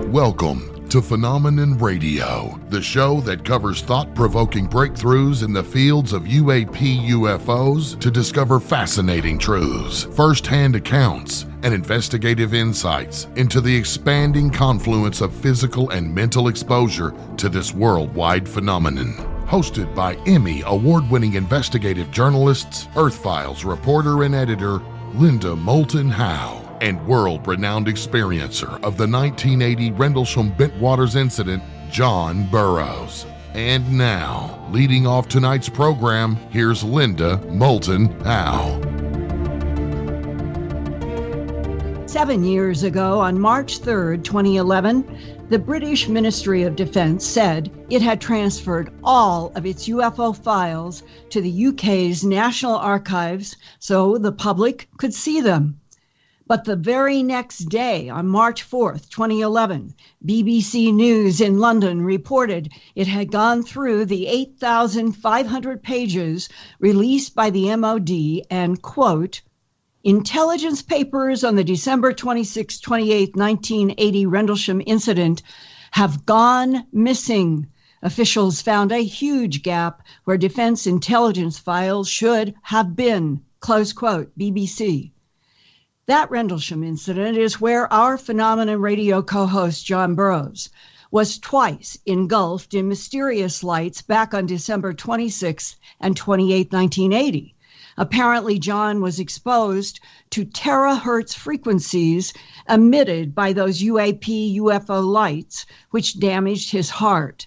Welcome to Phenomenon Radio, the show that covers thought-provoking breakthroughs in the fields of UAP UFOs to discover fascinating truths, first-hand accounts, and investigative insights into the expanding confluence of physical and mental exposure to this worldwide phenomenon. Hosted by Emmy award-winning investigative journalists, Earthfiles reporter and editor Linda Moulton Howe, and world-renowned experiencer of the 1980 Rendlesham Bentwaters incident, John Burroughs. And now, leading off tonight's program, here's Linda Moulton Howe. 7 years ago, on March 3rd, 2011, the British Ministry of Defence said it had transferred all of its UFO files to the UK's National Archives so the public could see them. But the very next day, on March 4th, 2011, BBC News in London reported it had gone through the 8,500 pages released by the MOD and, quote, intelligence papers on the December 26, 28, 1980 Rendlesham incident have gone missing. Officials found a huge gap where defense intelligence files should have been, close quote, BBC. That Rendlesham incident is where our Phenomenon Radio co-host John Burroughs was twice engulfed in mysterious lights back on December 26 and 28, 1980. Apparently, John was exposed to terahertz frequencies emitted by those UAP UFO lights, which damaged his heart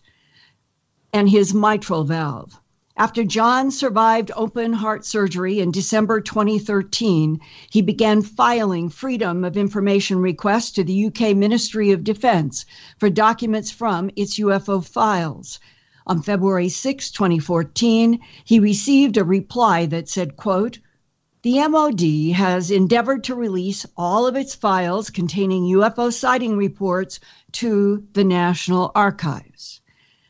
and his mitral valve. After John survived open heart surgery in December 2013, he began filing Freedom of Information requests to the UK Ministry of Defence for documents from its UFO files. On February 6, 2014, he received a reply that said, quote, the MOD has endeavored to release all of its files containing UFO sighting reports to the National Archives.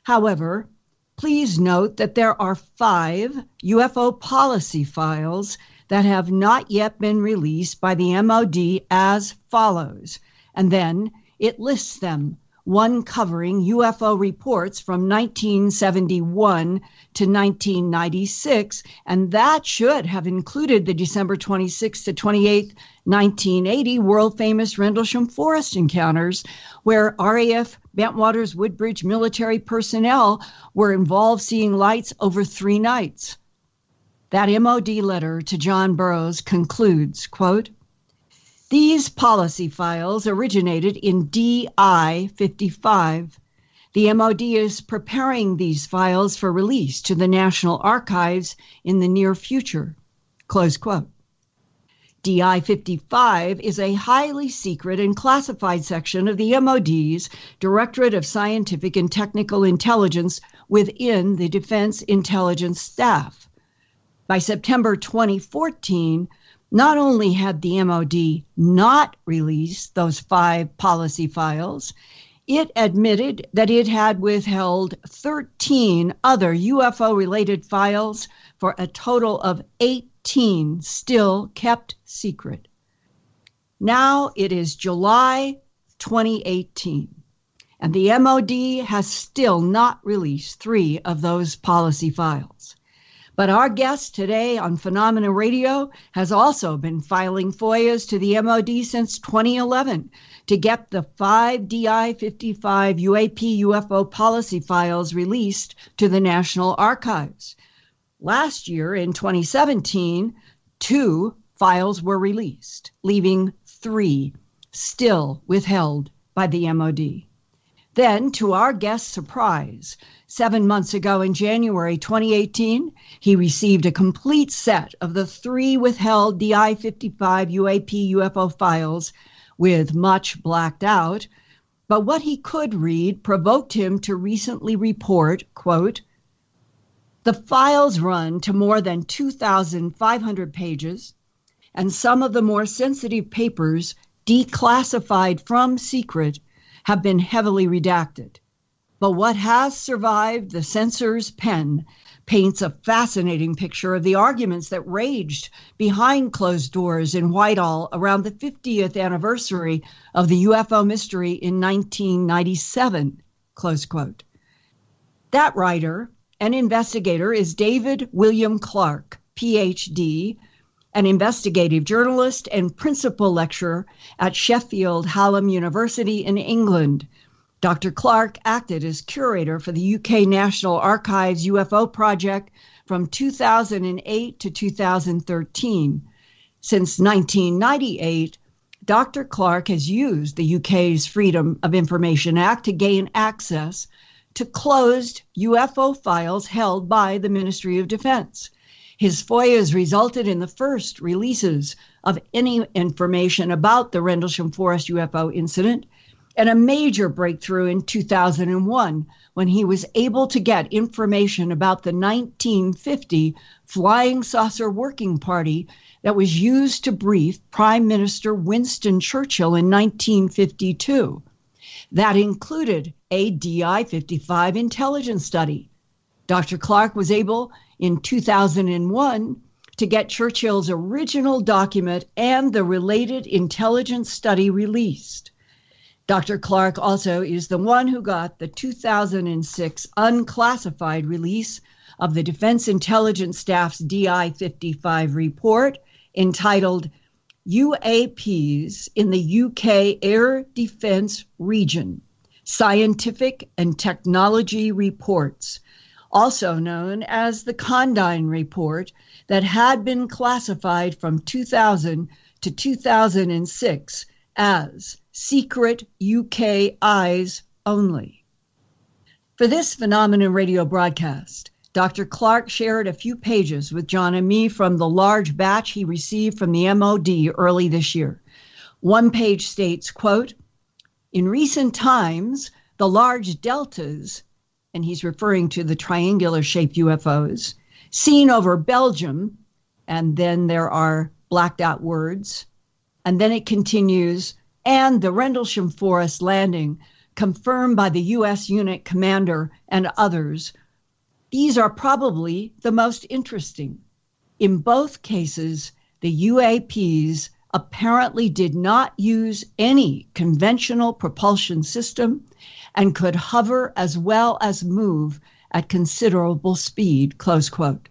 However, please note that there are 5 UFO policy files that have not yet been released by the MOD as follows. And then it lists them, one covering UFO reports from 1971 to 1996, and that should have included the December 26 to 28, 1980 world-famous Rendlesham forest encounters, where RAF Bentwaters Woodbridge military personnel were involved seeing lights over 3 nights. That MOD letter to John Burroughs concludes, quote, these policy files originated in DI 55. The MOD is preparing these files for release to the National Archives in the near future, close quote. DI 55 is a highly secret and classified section of the MOD's Directorate of Scientific and Technical Intelligence within the Defense Intelligence Staff. By September 2014, not only had the MOD not released those 5 policy files, it admitted that it had withheld 13 other UFO-related files for a total of 18 still kept secret. Now it is July 2018, and the MOD has still not released 3 of those policy files. But our guest today on Phenomena Radio has also been filing FOIAs to the MOD since 2011 to get the 5 DI-55 UAP UFO policy files released to the National Archives. Last year, in 2017, 2 files were released, leaving 3 still withheld by the MOD. Then, to our guest's surprise, 7 months ago in January 2018, he received a complete set of the 3 withheld DI-55 UAP UFO files, with much blacked out. But what he could read provoked him to recently report, quote, the files run to more than 2,500 pages, and some of the more sensitive papers, declassified from secret, have been heavily redacted. But what has survived the censor's pen paints a fascinating picture of the arguments that raged behind closed doors in Whitehall around the 50th anniversary of the UFO mystery in 1997, close quote. That writer and investigator is David William Clarke, PhD, an investigative journalist and principal lecturer at Sheffield Hallam University in England. Dr. Clarke acted as curator for the UK National Archives UFO project from 2008 to 2013. Since 1998, Dr. Clarke has used the UK's Freedom of Information Act to gain access to closed UFO files held by the Ministry of Defense. His FOIAs resulted in the first releases of any information about the Rendlesham Forest UFO incident, and a major breakthrough in 2001 when he was able to get information about the 1950 Flying Saucer Working Party that was used to brief Prime Minister Winston Churchill in 1952. That included a DI-55 intelligence study. Dr. Clarke was able, in 2001, to get Churchill's original document and the related intelligence study released. Dr. Clarke also is the one who got the 2006 unclassified release of the Defense Intelligence Staff's DI-55 report entitled UAPs in the UK Air Defence Region, Scientific and Technology Reports, also known as the Condign report, that had been classified from 2000 to 2006 as secret UK eyes only. For this Phenomenon Radio broadcast, Dr. Clarke shared a few pages with John and me from the large batch he received from the MOD early this year. One page states, quote, "In recent times, the large deltas," and he's referring to the triangular-shaped UFOs, "seen over Belgium," and then there are blacked out words, and then it continues, "and the Rendlesham Forest landing, confirmed by the U.S. unit commander and others. These are probably the most interesting. In both cases, the UAPs apparently did not use any conventional propulsion system and could hover as well as move at considerable speed," close quote.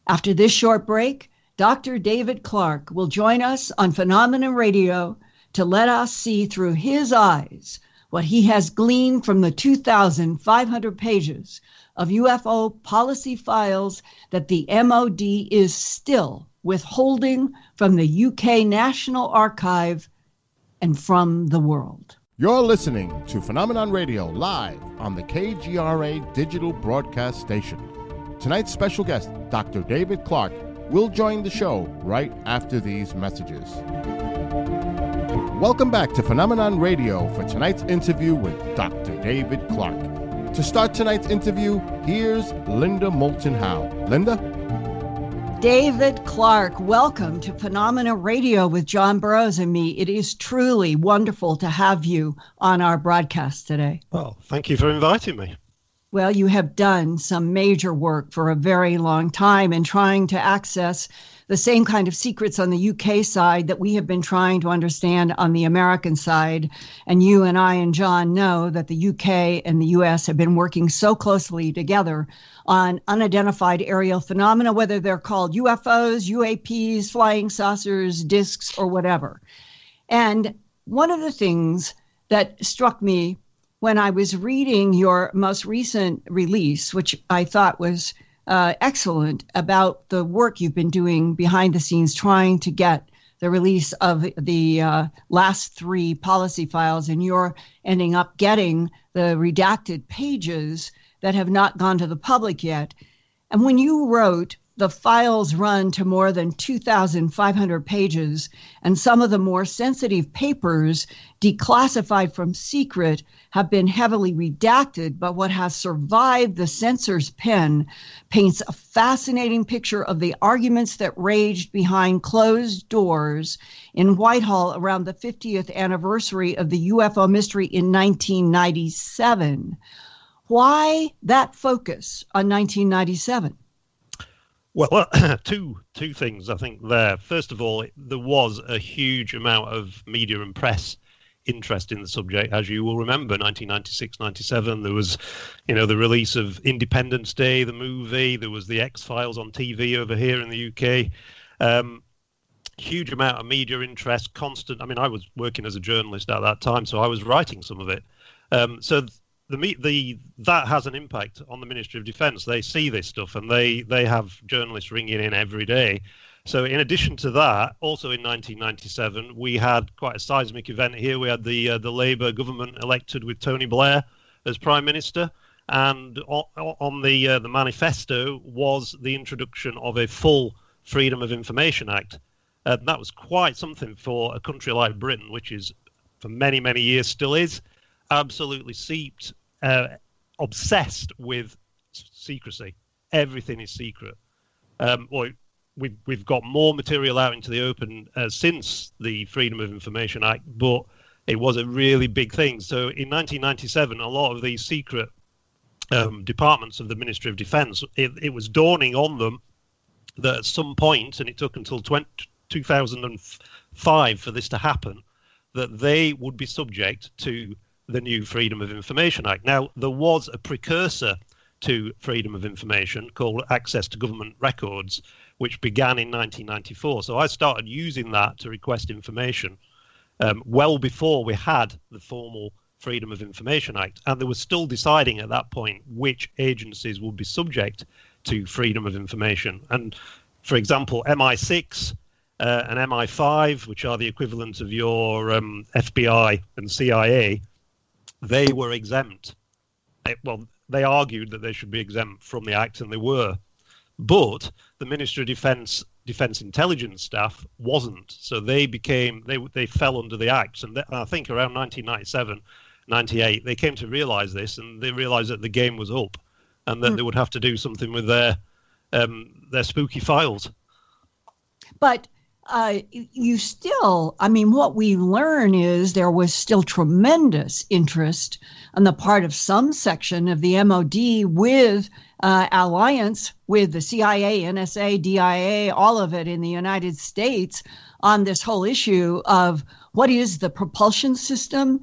After this short break, Dr. David Clarke will join us on Phenomenon Radio to let us see through his eyes what he has gleaned from the 2,500 pages of UFO policy files that the MOD is still withholding from the UK National Archive and from the world. You're listening to Phenomenon Radio live on the KGRA digital broadcast station. Tonight's special guest, Dr. David Clarke, will join the show right after these messages. Welcome back to Phenomenon Radio for tonight's interview with Dr. David Clarke. To start tonight's interview, here's Linda Moulton Howe. Linda? David Clarke, welcome to Phenomena Radio with John Burroughs and me. It is truly wonderful to have you on our broadcast today. Well, thank you for inviting me. Well, you have done some major work for a very long time in trying to access the same kind of secrets on the UK side that we have been trying to understand on the American side. And you and I and John know that the UK and the US have been working so closely together on unidentified aerial phenomena, whether they're called UFOs, UAPs, flying saucers, discs, or whatever. And one of the things that struck me when I was reading your most recent release, which I thought was excellent, about the work you've been doing behind the scenes trying to get the release of the last three policy files, and you're ending up getting the redacted pages that have not gone to the public yet. And when you wrote The files run to more than 2,500 pages, and some of the more sensitive papers, declassified from secret, have been heavily redacted, but what has survived the censor's pen paints a fascinating picture of the arguments that raged behind closed doors in Whitehall around the 50th anniversary of the UFO mystery in 1997. Why that focus on 1997? Well, two things, I think, there. First of all, there was a huge amount of media and press interest in the subject. As you will remember, 1996, 97, there was, the release of Independence Day, the movie. There was the X-Files on TV over here in the UK. Huge amount of media interest, constant. I mean, I was working as a journalist at that time, so I was writing some of it. So that has an impact on the Ministry of Defence. They see this stuff, and they have journalists ringing in every day. So in addition to that, also in 1997, we had quite a seismic event here. We had the Labour government elected with Tony Blair as Prime Minister, and on the manifesto was the introduction of a full Freedom of Information Act. That was quite something for a country like Britain, which is, for many, many years still is, absolutely seeped, obsessed with secrecy. Everything is secret. We've got more material out into the open since the Freedom of Information Act, but it was a really big thing. So in 1997, a lot of these secret departments of the Ministry of Defence, it was dawning on them that at some point, and it took until 2005 for this to happen, that they would be subject to the new Freedom of Information Act. Now, there was a precursor to Freedom of Information called Access to Government Records, which began in 1994. So I started using that to request information well before we had the formal Freedom of Information Act. And they were still deciding at that point which agencies would be subject to Freedom of Information. And, for example, MI6 and MI5, which are the equivalent of your FBI and CIA, they were exempt. They argued that they should be exempt from the Act, and they were. But the Ministry of Defence intelligence staff wasn't. So they fell under the Act. And I think around 1997, 98, they came to realise this, and they realised that the game was up, and that they would have to do something with their spooky files. But what we learn is there was still tremendous interest on the part of some section of the MOD with alliance with the CIA, NSA, DIA, all of it in the United States on this whole issue of what is the propulsion system?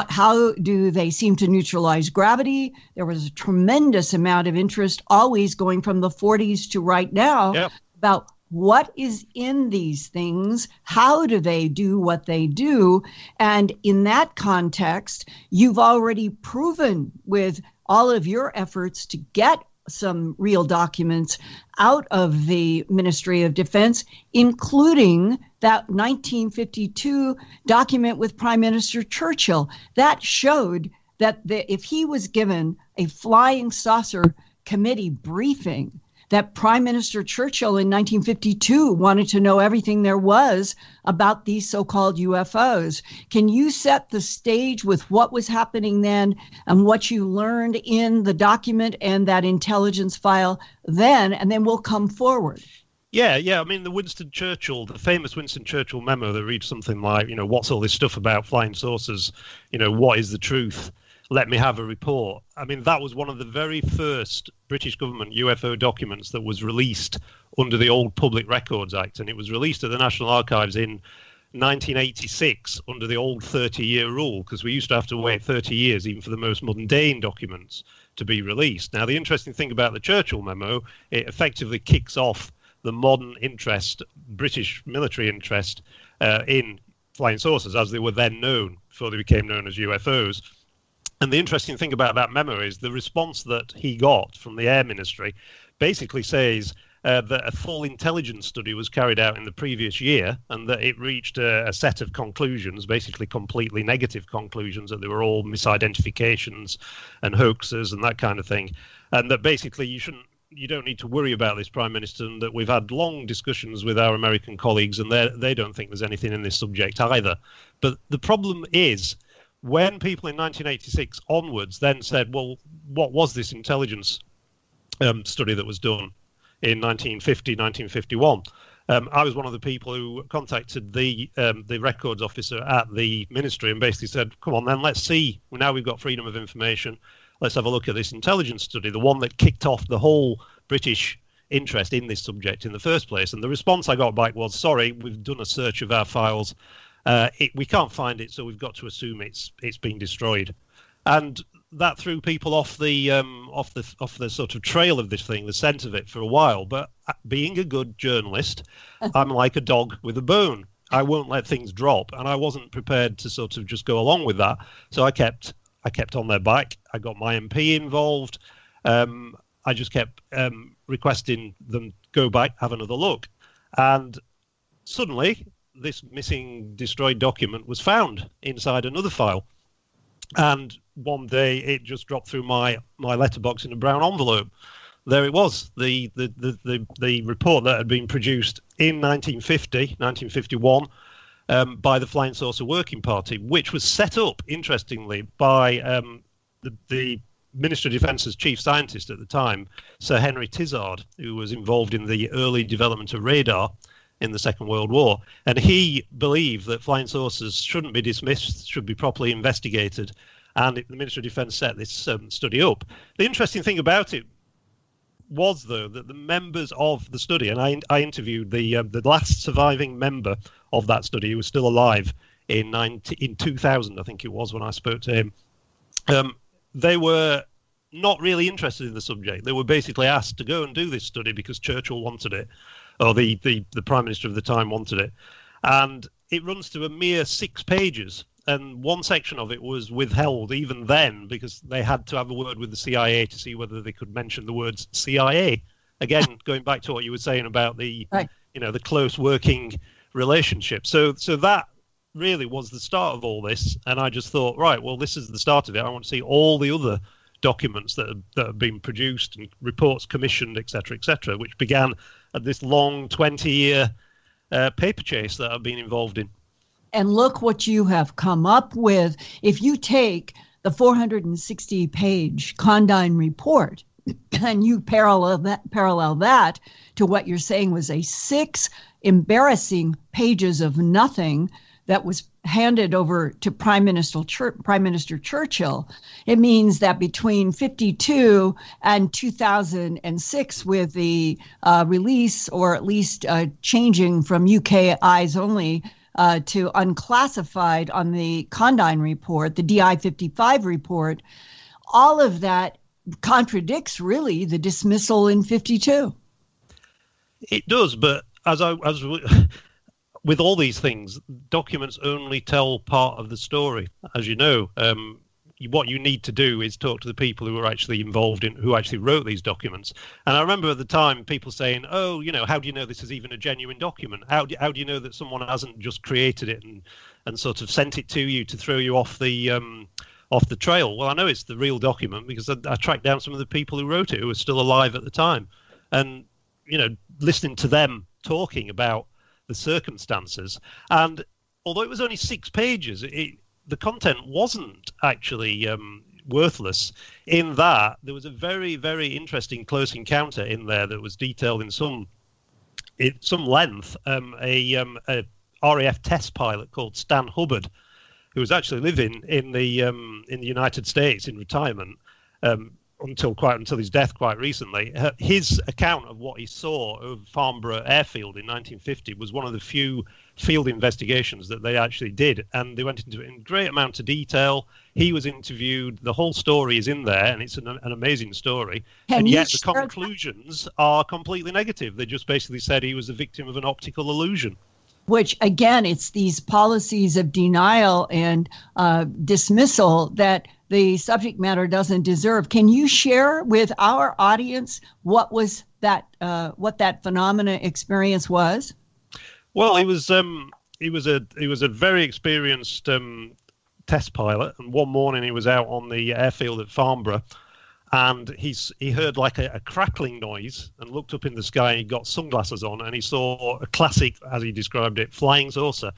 How do they seem to neutralize gravity? There was a tremendous amount of interest always going from the 40s to right now about what is in these things? How do they do what they do? And in that context, you've already proven with all of your efforts to get some real documents out of the Ministry of Defense, including that 1952 document with Prime Minister Churchill. That showed that if he was given a flying saucer committee briefing, that Prime Minister Churchill in 1952 wanted to know everything there was about these so-called UFOs. Can you set the stage with what was happening then and what you learned in the document and that intelligence file then, and then we'll come forward? Yeah. I mean, the famous Winston Churchill memo that reads something like, what's all this stuff about flying saucers? What is the truth? Let me have a report. I mean, that was one of the very first British government UFO documents that was released under the old Public Records Act. And it was released at the National Archives in 1986 under the old 30-year rule, because we used to have to wait 30 years even for the most mundane documents to be released. Now, the interesting thing about the Churchill memo, it effectively kicks off the modern interest, British military interest in flying saucers, as they were then known, before they became known as UFOs. And the interesting thing about that memo is the response that he got from the Air Ministry basically says that a full intelligence study was carried out in the previous year, and that it reached a set of conclusions, basically completely negative conclusions, that they were all misidentifications and hoaxes and that kind of thing. And that basically you shouldn't you don't need to worry about this, Prime Minister, and that we've had long discussions with our American colleagues, and they don't think there's anything in this subject either. But the problem is, when people in 1986 onwards then said, well, what was this intelligence study that was done in 1950, 1951? I was one of the people who contacted the records officer at the ministry and basically said, come on then, let's see. Now we've got freedom of information. Let's have a look at this intelligence study, the one that kicked off the whole British interest in this subject in the first place. And the response I got back was, sorry, we've done a search of our files. We can't find it, so we've got to assume it's been destroyed. And that threw people off the sort of trail of this thing, the scent of it for a while. But being a good journalist, I'm like a dog with a bone. I won't let things drop, and I wasn't prepared to sort of just go along with that. So I kept on their back. I got my MP involved. I just kept requesting them go back, have another look, and suddenly this missing, destroyed document was found inside another file. And one day it just dropped through my letterbox in a brown envelope. There it was, the report that had been produced in 1951 by the Flying Saucer Working Party, which was set up, interestingly, by the Minister of Defence's chief scientist at the time, Sir Henry Tizard, who was involved in the early development of radar in the Second World War. And he believed that flying saucers shouldn't be dismissed, should be properly investigated. And the Minister of Defence set this study up. The interesting thing about it was, though, that the members of the study, and I interviewed the last surviving member of that study, who was still alive in 2000, I think it was, when I spoke to him. They were not really interested in the subject. They were basically asked to go and do this study because Churchill wanted it, or the Prime Minister of the time wanted it. And it runs to a mere 6 pages. And one section of it was withheld even then because they had to have a word with the CIA to see whether they could mention the words CIA. Again, going back to what you were saying about the, right, the close working relationship. So that really was the start of all this. And I just thought, right, well, this is the start of it. I want to see all the other documents that have been produced and reports commissioned, etc., which began at this long 20-year paper chase that I've been involved in. And look what you have come up with. If you take the 460-page Condign report and you parallel that to what you're saying was a 6 embarrassing pages of nothing that was handed over to Prime Minister Churchill, it means that between 52 and 2006, with the release, or at least changing from UK eyes only to unclassified on the Condign report, the DI-55 report, all of that contradicts really the dismissal in 52. It does, but as with all these things, documents only tell part of the story. As you know, what you need to do is talk to the people who are actually involved in, who actually wrote these documents. And I remember at the time people saying, oh, how do you know this is even a genuine document? How do you know that someone hasn't just created it and sort of sent it to you to throw you off the trail? Well, I know it's the real document because I tracked down some of the people who wrote it who were still alive at the time. And, listening to them talking about the circumstances. And although it was only 6 pages, the content wasn't actually worthless, in that there was a very, very interesting close encounter in there that was detailed in some length. A RAF test pilot called Stan Hubbard, who was actually living in the United States in retirement until his death quite recently. His account of what he saw of Farnborough Airfield in 1950 was one of the few field investigations that they actually did, and they went into it in great amount of detail. He was interviewed. The whole story is in there, and it's an amazing story. And yet the conclusions are completely negative. They just basically said he was a victim of an optical illusion. Which, again, it's these policies of denial and dismissal that the subject matter doesn't deserve. Can you share with our audience what that phenomena experience was? Well, he was a very experienced test pilot, and one morning he was out on the airfield at Farnborough, and he heard like a crackling noise and looked up in the sky, and he got sunglasses on, and he saw a classic, as he described it, flying saucer.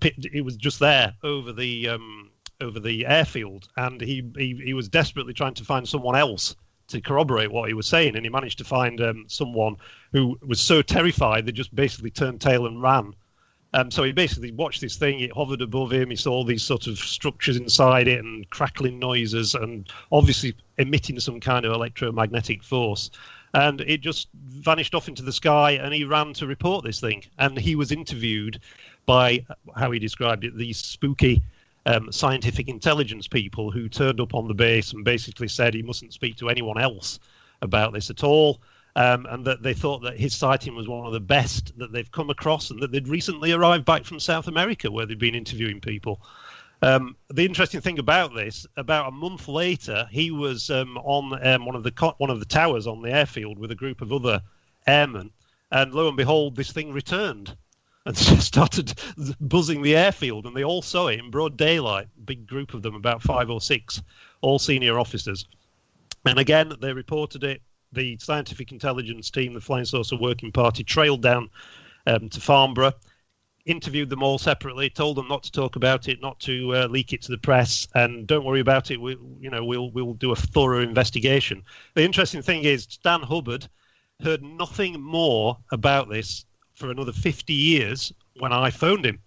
It was just there over the airfield, and he was desperately trying to find someone else to corroborate what he was saying, and he managed to find someone who was so terrified they just basically turned tail and ran. So he basically watched this thing. It hovered above him. He saw all these sort of structures inside it and crackling noises and obviously emitting some kind of electromagnetic force. And it just vanished off into the sky, and he ran to report this thing. And he was interviewed by, how he described it, these spooky scientific intelligence people who turned up on the base and basically said he mustn't speak to anyone else about this at all. And that they thought that his sighting was one of the best that they've come across, and that they'd recently arrived back from South America where they'd been interviewing people. The interesting thing about this, about a month later, he was on one of the towers on the airfield with a group of other airmen, and lo and behold, this thing returned and started buzzing the airfield, and they all saw it in broad daylight. Big group of them, about 5 or 6, all senior officers. And again, they reported it. The scientific intelligence team, the Flying Saucer Working Party, trailed down to Farnborough, interviewed them all separately, told them not to talk about it, not to leak it to the press, and don't worry about it. We'll do a thorough investigation. The interesting thing is, Stan Hubbard heard nothing more about this for another 50 years when I phoned him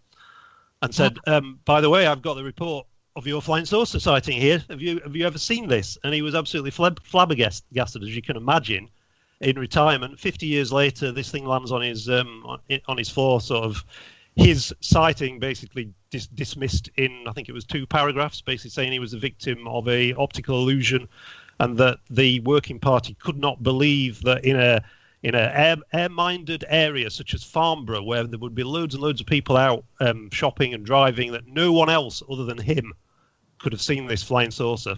and said, by the way, I've got the report of your flying saucer sighting here. Have you ever seen this? And he was absolutely flabbergasted, as you can imagine. In retirement, 50 years later, this thing lands on his floor. Sort of his sighting basically dismissed in, I think it was 2 paragraphs, basically saying he was a victim of a optical illusion, and that the Working Party could not believe that in a air-minded area such as Farnborough, where there would be loads and loads of people out shopping and driving, that no one else other than him could have seen this flying saucer.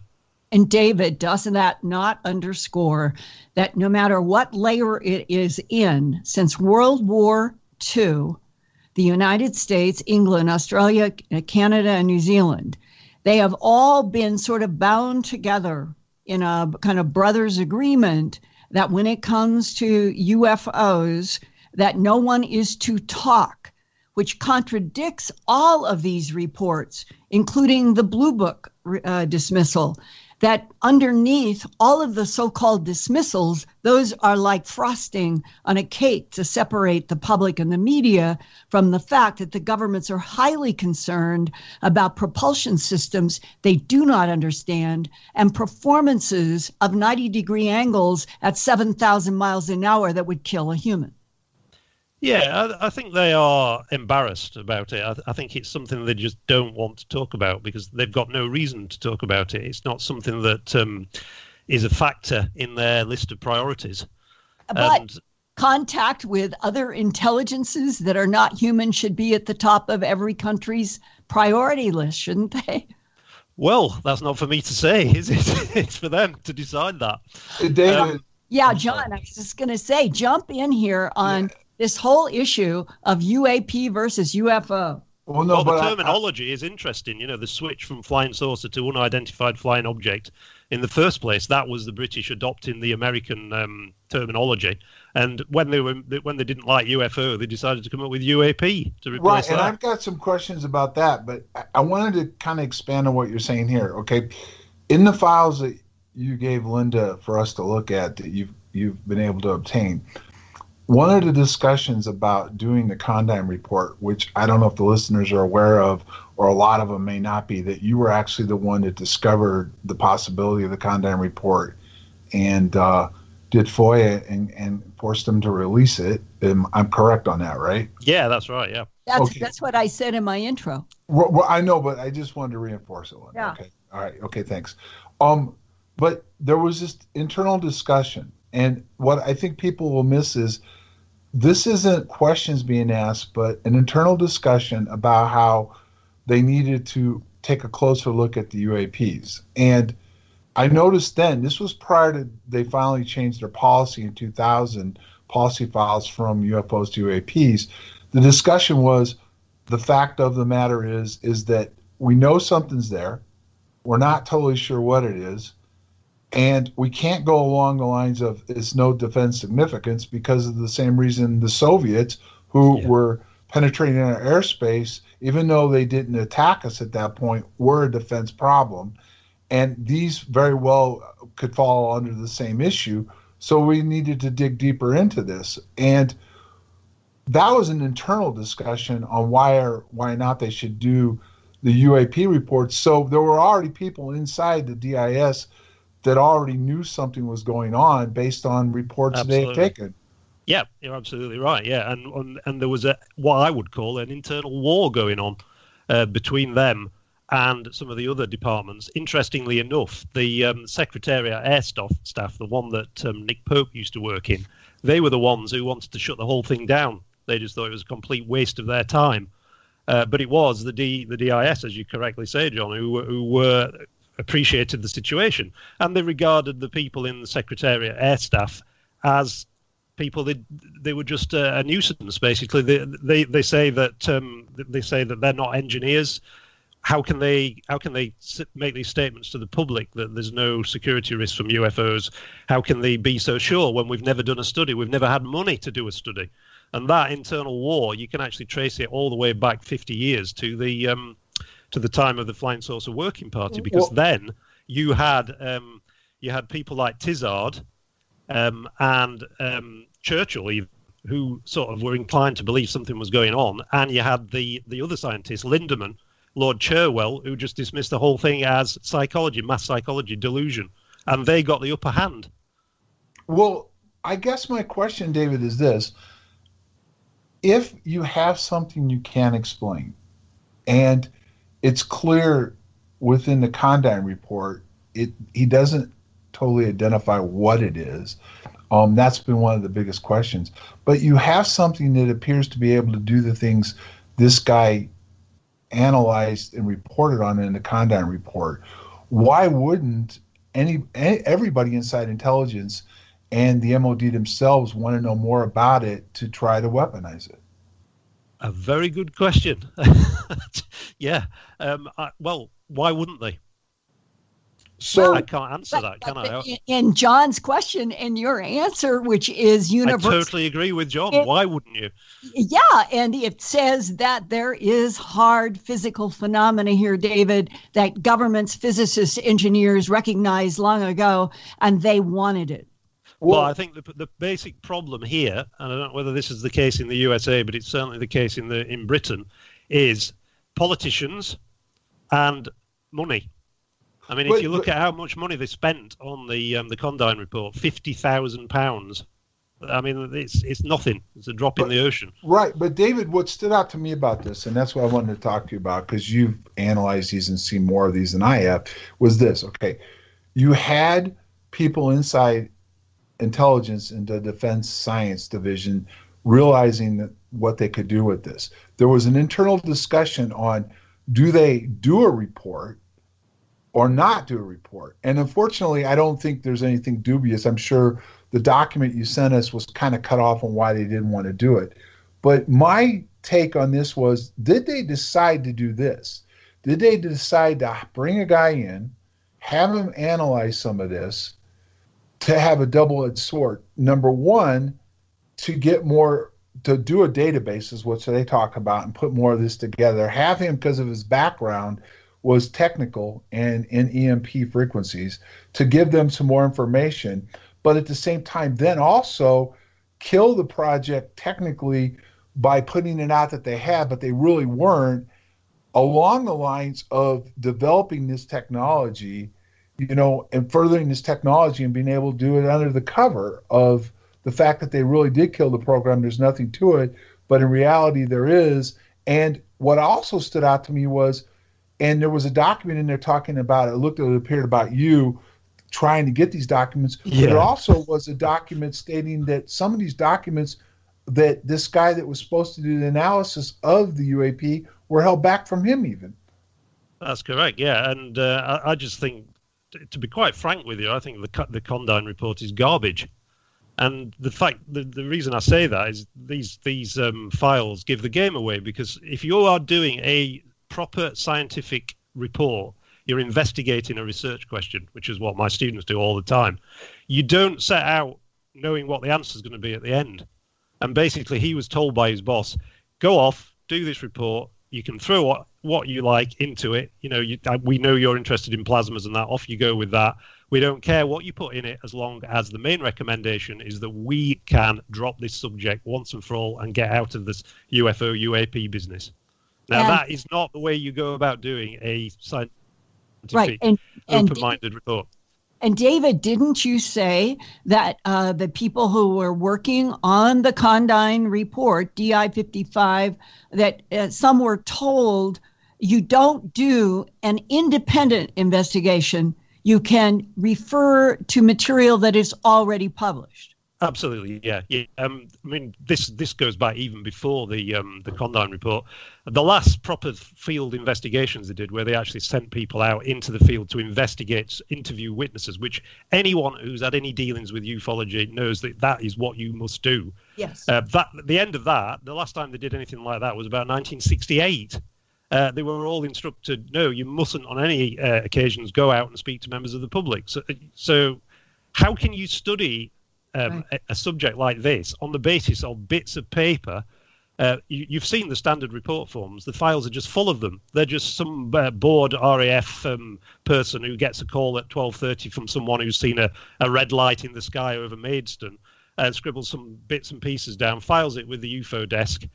And David, doesn't that not underscore that no matter what layer it is in, since World War II, the United States, England, Australia, Canada, and New Zealand, they have all been sort of bound together in a kind of brothers' agreement that when it comes to UFOs, that no one is to talk, which contradicts all of these reports, including the Blue Book dismissal, that underneath all of the so-called dismissals, those are like frosting on a cake to separate the public and the media from the fact that the governments are highly concerned about propulsion systems they do not understand and performances of 90-degree angles at 7,000 miles an hour that would kill a human. Yeah, I think they are embarrassed about it. I think it's something they just don't want to talk about because they've got no reason to talk about it. It's not something that is a factor in their list of priorities. But contact with other intelligences that are not human should be at the top of every country's priority list, shouldn't they? Well, that's not for me to say, is it? It's for them to decide that. David. Yeah, John, I was just going to say, jump in here on this whole issue of UAP versus UFO. Well, the terminology is interesting. You know, the switch from flying saucer to unidentified flying object. In the first place, that was the British adopting the American terminology. And when they didn't like UFO, they decided to come up with UAP to replace that. And I've got some questions about that, but I wanted to kind of expand on what you're saying here. Okay, in the files that you gave Linda for us to look at that you've been able to obtain, one of the discussions about doing the Condign report, which I don't know if the listeners are aware of, or a lot of them may not be, that you were actually the one that discovered the possibility of the Condign report and did FOIA and forced them to release it. I'm correct on that, right? Yeah, that's right, yeah. That's what I said in my intro. Well, I know, but I just wanted to reinforce it. Yeah. Okay. All right. Okay, thanks. But there was this internal discussion, and what I think people will miss is this isn't questions being asked, but an internal discussion about how they needed to take a closer look at the UAPs. And I noticed then, this was prior to they finally changed their policy in 2000, policy files from UFOs to UAPs. The discussion was, the fact of the matter is that we know something's there. We're not totally sure what it is. And we can't go along the lines of it's no defense significance because of the same reason the Soviets, who were penetrating our airspace, even though they didn't attack us at that point, were a defense problem. And these very well could fall under the same issue. So we needed to dig deeper into this. And that was an internal discussion on why or why not they should do the UAP reports. So there were already people inside the DIS that already knew something was going on based on reports they had taken. Yeah, you're absolutely right. Yeah, and there was what I would call an internal war going on between them and some of the other departments. Interestingly enough, the Secretariat Air Staff, the one that Nick Pope used to work in, they were the ones who wanted to shut the whole thing down. They just thought it was a complete waste of their time. But it was the DIS, as you correctly say, John, who were appreciated the situation, and they regarded the people in the Secretariat Air Staff as people they were just a nuisance. Basically, they say that they're not engineers. How can they make these statements to the public that there's no security risk from UFOs? How can they be so sure when we've never done a study? We've never had money to do a study. And that internal war, you can actually trace it all the way back 50 years to the time of the Flying Saucer Working Party, because then you had people like Tizard and Churchill, even, who sort of were inclined to believe something was going on, and you had the other scientists, Lindemann, Lord Cherwell, who just dismissed the whole thing as psychology, mass psychology, delusion, and they got the upper hand. Well, I guess my question, David, is this. If you have something you can't explain, and it's clear within the Condign report, he doesn't totally identify what it is. That's been one of the biggest questions. But you have something that appears to be able to do the things this guy analyzed and reported on in the Condign report. Why wouldn't everybody inside intelligence and the MOD themselves want to know more about it to try to weaponize it? A very good question. Yeah. Well, why wouldn't they? So I can't answer that, can I? In John's question and your answer, which is universal. I totally agree with John. Why wouldn't you? Yeah, and it says that there is hard physical phenomena here, David, that governments, physicists, engineers recognized long ago, and they wanted it. Well, I think the basic problem here, and I don't know whether this is the case in the USA, but it's certainly the case in Britain, is politicians and money. I mean, if you look at how much money they spent on the Condign report, £50,000. I mean, it's nothing. It's a drop in the ocean. Right, but David, what stood out to me about this, and that's what I wanted to talk to you about, because you've analyzed these and seen more of these than I have, was this. Okay, you had people inside intelligence in the Defense Science Division realizing that what they could do with this. There was an internal discussion on, do they do a report or not do a report? And unfortunately, I don't think there's anything dubious. I'm sure the document you sent us was kind of cut off on why they didn't want to do it. But my take on this was, did they decide to do this? Did they decide to bring a guy in, have him analyze some of this, to have a double-edged sword? Number one, to get more, to do a database is what they talk about, and put more of this together. Have him, because of his background, was technical and in EMP frequencies, to give them some more information, but at the same time then also kill the project technically by putting it out that they had, but they really weren't, along the lines of developing this technology, you know, and furthering this technology and being able to do it under the cover of the fact that they really did kill the program. There's nothing to it, but in reality there is. And what also stood out to me was, and there was a document in there talking about, it appeared about you trying to get these documents, but it also was a document stating that some of these documents that this guy that was supposed to do the analysis of the UAP were held back from him even. That's correct, yeah. And I just think, to be quite frank with you, I think the Condign report is garbage. And the reason I say that is these files give the game away, because if you are doing a proper scientific report, You're investigating a research question, which is what my students do all the time. You don't set out knowing what the answer is going to be at the end. And basically, he was told by his boss, go off, do this report. You can throw what you like into it. We know you're interested in plasmas and that. Off you go with that. We don't care what you put in it as long as the main recommendation is that we can drop this subject once and for all and get out of this UFO UAP business. Now, that is not the way you go about doing a scientific, open-minded report. And David, didn't you say that the people who were working on the Condign report, DI 55, that some were told you don't do an independent investigation, you can refer to material that is already published? Absolutely, yeah. This goes back even before the Condign report. The last proper field investigations they did, where they actually sent people out into the field to investigate, interview witnesses, which anyone who's had any dealings with ufology knows that is what you must do. Yes. The end of that, the last time they did anything like that was about 1968. They were all instructed, no, you mustn't on any occasions go out and speak to members of the public. So how can you study a subject like this on the basis of bits of paper? You've seen the standard report forms. The files are just full of them. They're just some bored RAF person who gets a call at 12:30 from someone who's seen a red light in the sky over Maidstone, scribbles some bits and pieces down, files it with the UFO desk.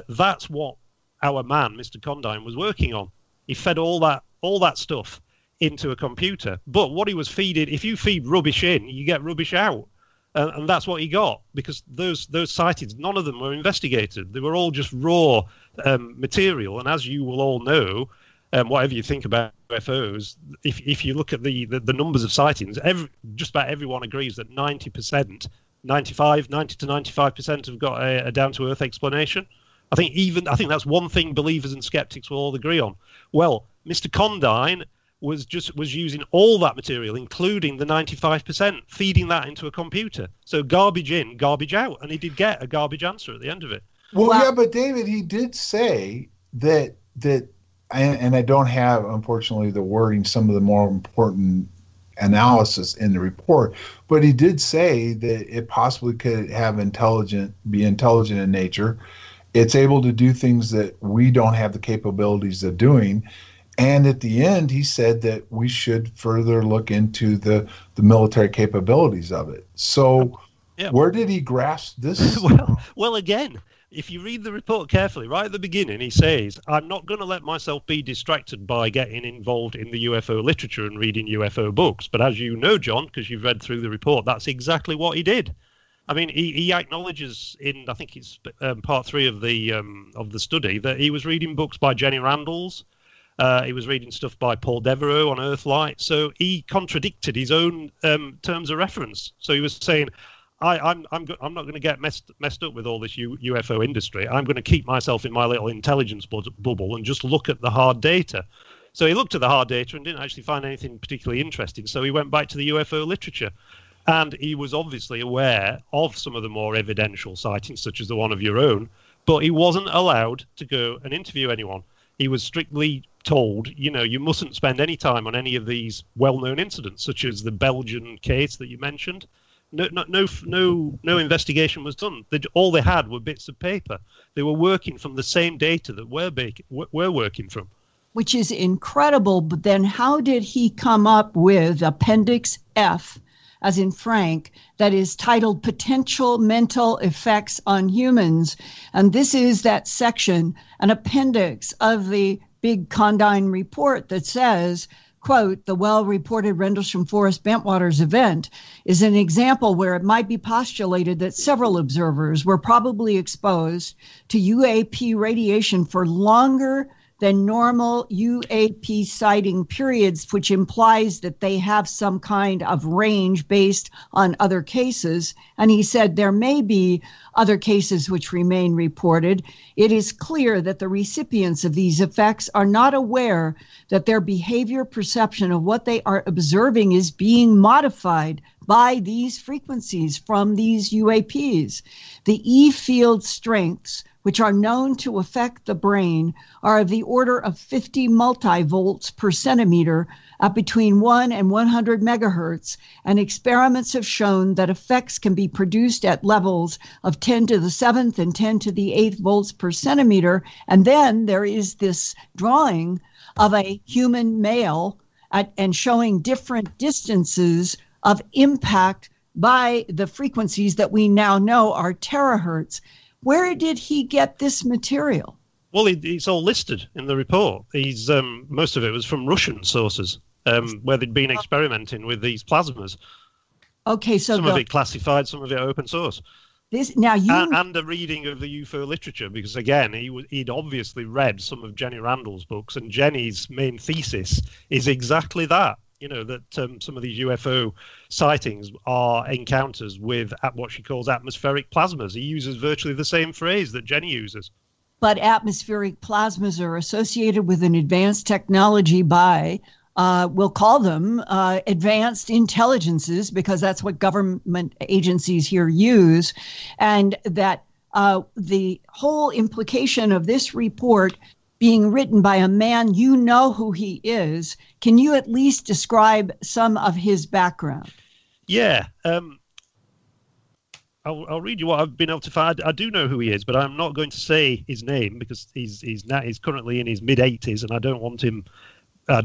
That's what our man, Mr. Condign, was working on. He fed all that stuff into a computer. But what he was feeding, if you feed rubbish in, you get rubbish out. And that's what he got, because those sightings, none of them were investigated. They were all just raw material. And as you will all know, whatever you think about UFOs, if you look at the numbers of sightings, just about everyone agrees that 90 to 95% have got a down-to-earth explanation. I think that's one thing believers and skeptics will all agree on. Well, Mr. Condign was using all that material, including the 95%, feeding that into a computer. So garbage in, garbage out, and he did get a garbage answer at the end of it. Well, yeah, but David, he did say that, and I don't have, unfortunately, the wording, some of the more important analysis in the report, but he did say that it possibly could be intelligent in nature. It's able to do things that we don't have the capabilities of doing. And at the end, he said that we should further look into the military capabilities of it. So Where did he grasp this? Well, again, if you read the report carefully, right at the beginning, he says, I'm not going to let myself be distracted by getting involved in the UFO literature and reading UFO books. But as you know, John, because you've read through the report, that's exactly what he did. I mean, he acknowledges in, I think it's part 3 of the study, that he was reading books by Jenny Randalls. He was reading stuff by Paul Devereaux on Earthlight. So he contradicted his own terms of reference. So he was saying, I'm not going to get messed up with all this UFO industry. I'm going to keep myself in my little intelligence bubble and just look at the hard data. So he looked at the hard data and didn't actually find anything particularly interesting. So he went back to the UFO literature. And he was obviously aware of some of the more evidential sightings, such as the one of your own, but he wasn't allowed to go and interview anyone. He was strictly told, you mustn't spend any time on any of these well-known incidents, such as the Belgian case that you mentioned. No investigation was done. All they had were bits of paper. They were working from the same data that we're working from. Which is incredible. But then how did he come up with Appendix F, as in Frank, that is titled Potential Mental Effects on Humans? And this is that section, an appendix of the big Condign report that says, quote, the well-reported Rendlesham Forest Bentwaters event is an example where it might be postulated that several observers were probably exposed to UAP radiation for longer than normal UAP sighting periods, which implies that they have some kind of range based on other cases. And he said there may be other cases which remain reported. It is clear that the recipients of these effects are not aware that their behavior perception of what they are observing is being modified by these frequencies from these UAPs. The E field strengths, which are known to affect the brain, are of the order of 50 multivolts per centimeter at between 1 and 100 megahertz, and experiments have shown that effects can be produced at levels of 10 to the 7th and 10 to the 8th volts per centimeter. And then there is this drawing of a human male and showing different distances of impact by the frequencies that we now know are terahertz. Where did he get this material? Well, it's all listed in the report. Most of it was from Russian sources, where they'd been experimenting with these plasmas. Okay, so some of it classified, some of it open source. And a reading of the UFO literature, because again, he'd obviously read some of Jenny Randall's books, and Jenny's main thesis is exactly that. That some of these UFO sightings are encounters with what she calls atmospheric plasmas. He uses virtually the same phrase that Jenny uses. But atmospheric plasmas are associated with an advanced technology by, we'll call them advanced intelligences, because that's what government agencies here use. And that the whole implication of this report being written by a man, you know who he is. Can you at least describe some of his background? Yeah. I'll read you what I've been able to find. I do know who he is, but I'm not going to say his name because he's currently in his mid-80s, and I don't want him. I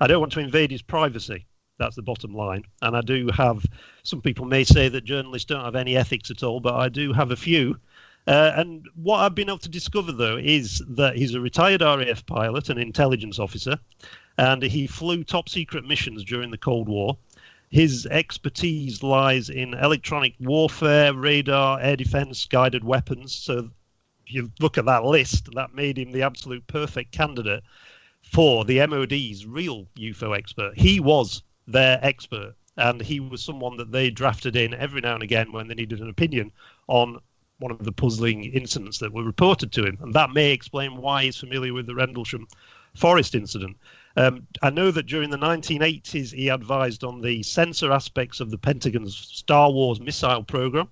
don't want to invade his privacy. That's the bottom line. And I do have, some people may say that journalists don't have any ethics at all, but I do have a few. And what I've been able to discover, though, is that he's a retired RAF pilot, an intelligence officer, and he flew top-secret missions during the Cold War. His expertise lies in electronic warfare, radar, air defense, guided weapons. So if you look at that list, that made him the absolute perfect candidate for the MOD's real UFO expert. He was their expert, and he was someone that they drafted in every now and again when they needed an opinion on one of the puzzling incidents that were reported to him. And that may explain why he's familiar with the Rendlesham forest incident. I know that during the 1980s, he advised on the sensor aspects of the Pentagon's Star Wars missile program.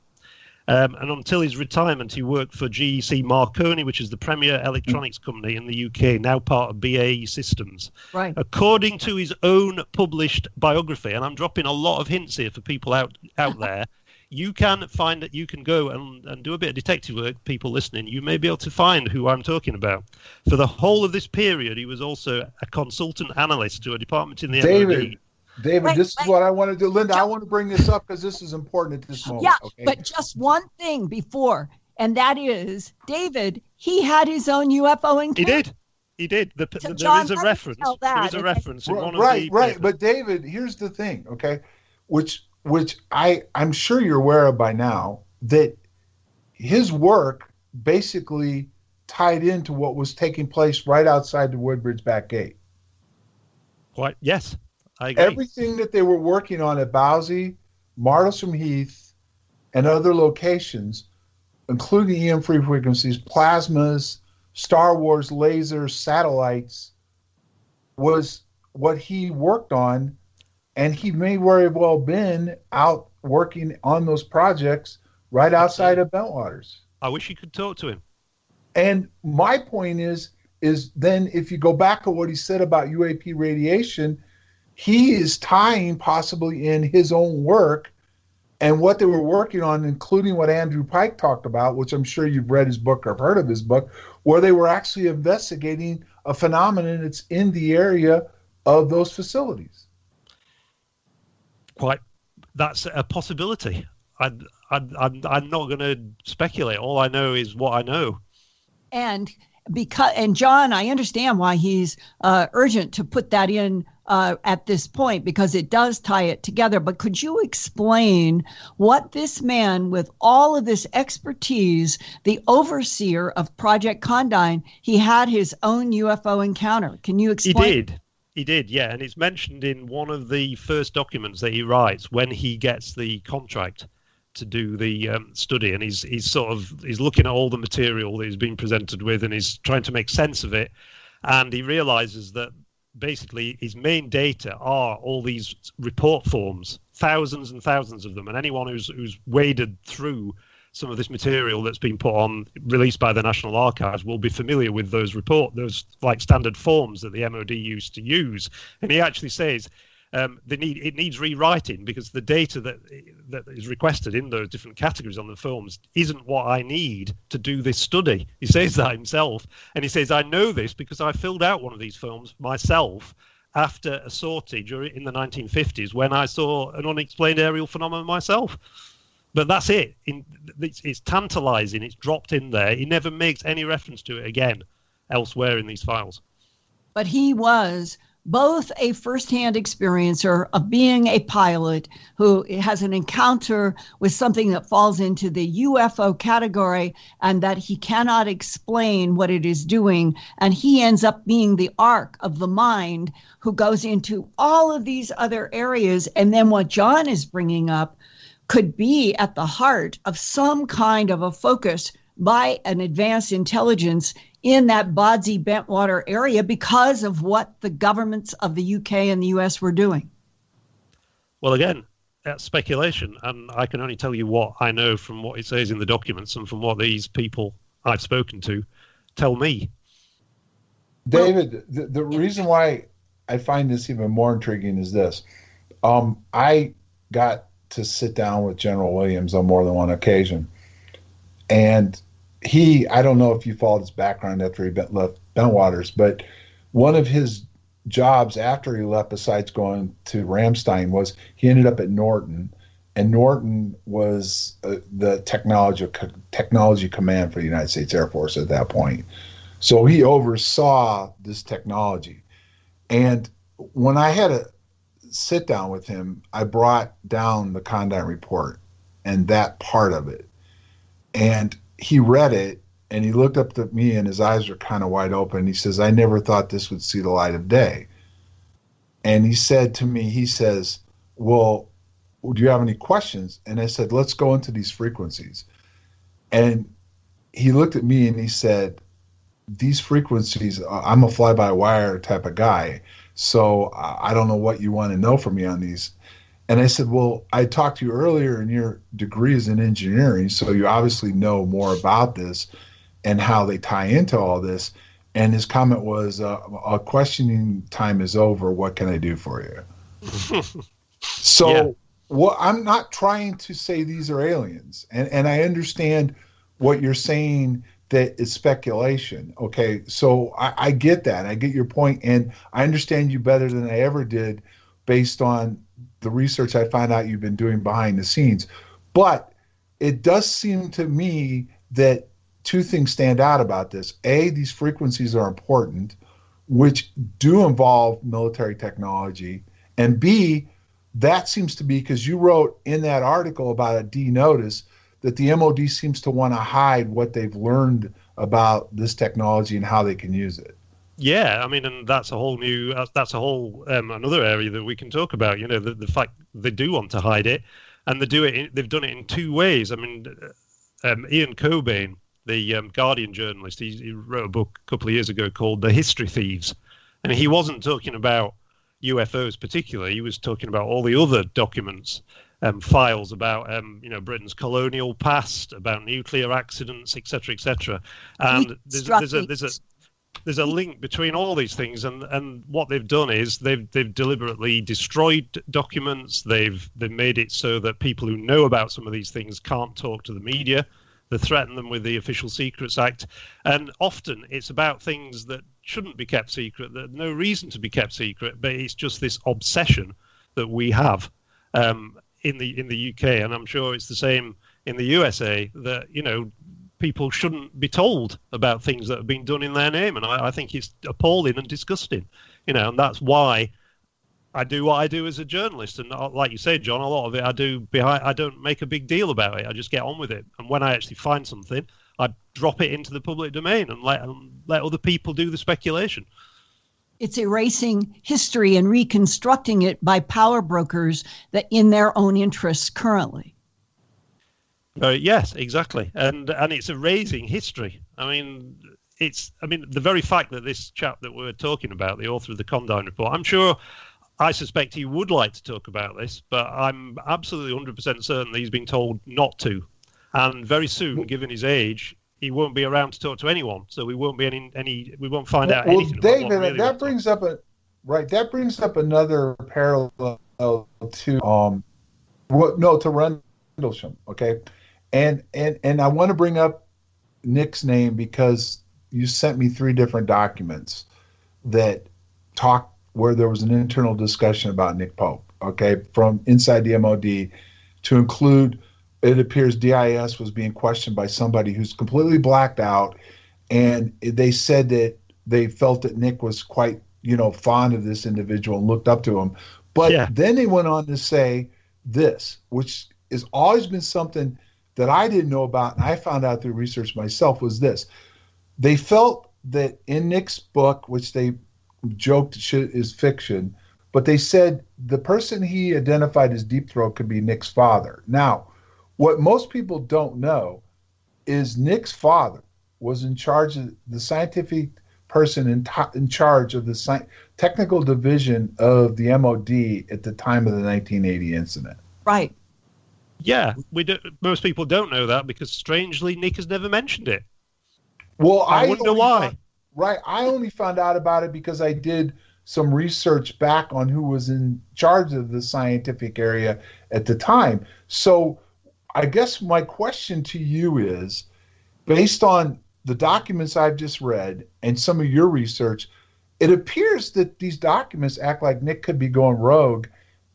And until his retirement, he worked for GEC Marconi, which is the premier electronics company in the UK, now part of BAE Systems. Right. According to his own published biography, and I'm dropping a lot of hints here for people out there, you can find that you can go and do a bit of detective work, people listening. You may be able to find who I'm talking about. For the whole of this period, he was also a consultant analyst to a department in the MOD. David, this is what I want to do. Linda, I want to bring this up because this is important at this moment. Yeah, okay? But just one thing before, and that is, David, he had his own UFO encounter. He did. There John, is a reference. There is a reference in one of the Right. But David, here's the thing, okay, which I'm sure you're aware of by now, that his work basically tied into what was taking place right outside the Woodbridge back gate. Quite, yes, I agree. Everything that they were working on at Bowsey, Martlesham Heath, and other locations, including EM free frequencies, plasmas, Star Wars lasers, satellites, was what he worked on. And he may very well been out working on those projects right outside of Bentwaters. I wish you could talk to him. And my point is then if you go back to what he said about UAP radiation, he is tying possibly in his own work and what they were working on, including what Andrew Pike talked about, which I'm sure you've read his book or heard of his book, where they were actually investigating a phenomenon that's in the area of those facilities. Quite, that's a possibility. I'm not going to speculate. All I know is what I know. And John, I understand why he's urgent to put that in at this point, because it does tie it together. But could you explain what this man, with all of this expertise, the overseer of Project Condign, he had his own UFO encounter? Can you explain? He did, yeah, and it's mentioned in one of the first documents that he writes when he gets the contract to do the study, and he's looking at all the material that he's been presented with, and he's trying to make sense of it, and he realizes that basically his main data are all these report forms thousands and thousands of them, and anyone who's waded through some of this material that's been put on, released by the National Archives, will be familiar with those those like standard forms that the MOD used to use. And he actually says it needs rewriting because the data that is requested in those different categories on the films isn't what I need to do this study. He says that himself, and he says, I know this because I filled out one of these films myself after a sortie in the 1950s when I saw an unexplained aerial phenomenon myself. But that's it. It's tantalizing. It's dropped in there. He never makes any reference to it again elsewhere in these files. But he was both a firsthand experiencer of being a pilot who has an encounter with something that falls into the UFO category and that he cannot explain what it is doing. And he ends up being the arc of the mind who goes into all of these other areas. And then what John is bringing up could be at the heart of some kind of a focus by an advanced intelligence in that Bodsey Bentwater area because of what the governments of the UK and the US were doing. Well, again, that's speculation, and I can only tell you what I know from what it says in the documents and from what these people I've spoken to tell me. David, the reason why I find this even more intriguing is this. I got to sit down with General Williams on more than one occasion. And I don't know if you followed his background after he left Bentwaters, but one of his jobs after he left, besides going to Ramstein, was he ended up at Norton. And Norton was the technology command for the United States Air Force at that point. So he oversaw this technology. And when I had a sit down with him, I brought down the Condign report and that part of it. And he read it and he looked up at me and his eyes were kind of wide open. He says, I never thought this would see the light of day. And he said to me, he says, well, do you have any questions? And I said, let's go into these frequencies. And he looked at me and he said, these frequencies, I'm a fly-by-wire type of guy. So I don't know what you want to know from me on these. And I said, well, I talked to you earlier and your degree is in engineering, so you obviously know more about this and how they tie into all this. And his comment was, a questioning time is over. What can I do for you? So yeah. Well, I'm not trying to say these are aliens. And I understand what you're saying, that it's speculation. Okay, so I get that. I get your point, and I understand you better than I ever did based on the research I found out you've been doing behind the scenes. But it does seem to me that two things stand out about this. A, these frequencies are important, which do involve military technology. And B, that seems to be because you wrote in that article about a D notice that the MOD seems to want to hide what they've learned about this technology and how they can use it. Yeah, I mean, and that's a whole another area that we can talk about. You know, the fact they do want to hide it, and they've done it in two ways. I mean, Ian Cobain, the Guardian journalist, he wrote a book a couple of years ago called The History Thieves, and he wasn't talking about UFOs particularly. He was talking about all the other documents. Files about Britain's colonial past, about nuclear accidents, etc., etc. And there's a link between all these things, and what they've done is they've deliberately destroyed documents. They've made it so that people who know about some of these things can't talk to the media. They threaten them with the Official Secrets Act, and often it's about things that shouldn't be kept secret. There's no reason to be kept secret, but it's just this obsession that we have. In the UK, and I'm sure it's the same in the USA, that people shouldn't be told about things that have been done in their name, and I think it's appalling and disgusting, and that's why I do what I do as a journalist. And like you say, John, a lot of it I don't make a big deal about it. I just get on with it, and when I actually find something, I drop it into the public domain and let other people do the speculation. It's erasing history and reconstructing it by power brokers that in their own interests currently. Yes, exactly. And it's erasing history. I mean, the very fact that this chap that we're talking about, the author of the Condign report, I'm sure I suspect he would like to talk about this, but I'm absolutely 100% certain that he's been told not to. And very soon, given his age, he won't be around to talk to anyone. So we won't be we won't find out anything. David, about what really that brings up that brings up another parallel to to Rendlesham, okay? And I want to bring up Nick's name because you sent me 3 different documents that talk where there was an internal discussion about Nick Pope, okay, from inside the MOD, to include, it appears DIS was being questioned by somebody who's completely blacked out, and they said that they felt that Nick was quite, fond of this individual and looked up to him. But then they went on to say this, which has always been something that I didn't know about, and I found out through research myself, was this. They felt that in Nick's book, which they joked is fiction, but they said the person he identified as Deep Throat could be Nick's father. Now, what most people don't know is Nick's father was in charge of the scientific person in charge of the technical division of the MOD at the time of the 1980 incident. Right. Yeah, most people don't know that because, strangely, Nick has never mentioned it. Well, I wonder why. I only found out about it because I did some research back on who was in charge of the scientific area at the time. So I guess my question to you is, based on the documents I've just read and some of your research, it appears that these documents act like Nick could be going rogue,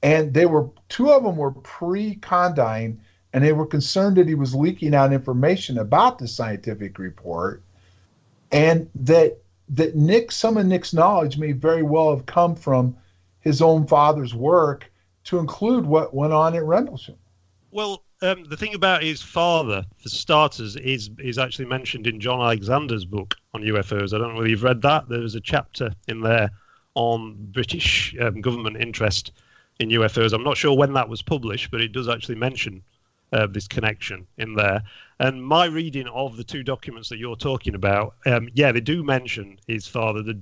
and 2 of them were pre-Condign, and they were concerned that he was leaking out information about the scientific report, and that some of Nick's knowledge may very well have come from his own father's work, to include what went on at Rendlesham. Well, the thing about his father, for starters, is actually mentioned in John Alexander's book on UFOs. I don't know whether you've read that. There's a chapter in there on British government interest in UFOs. I'm not sure when that was published, but it does actually mention this connection in there. And my reading of the 2 documents that you're talking about, they do mention his father, the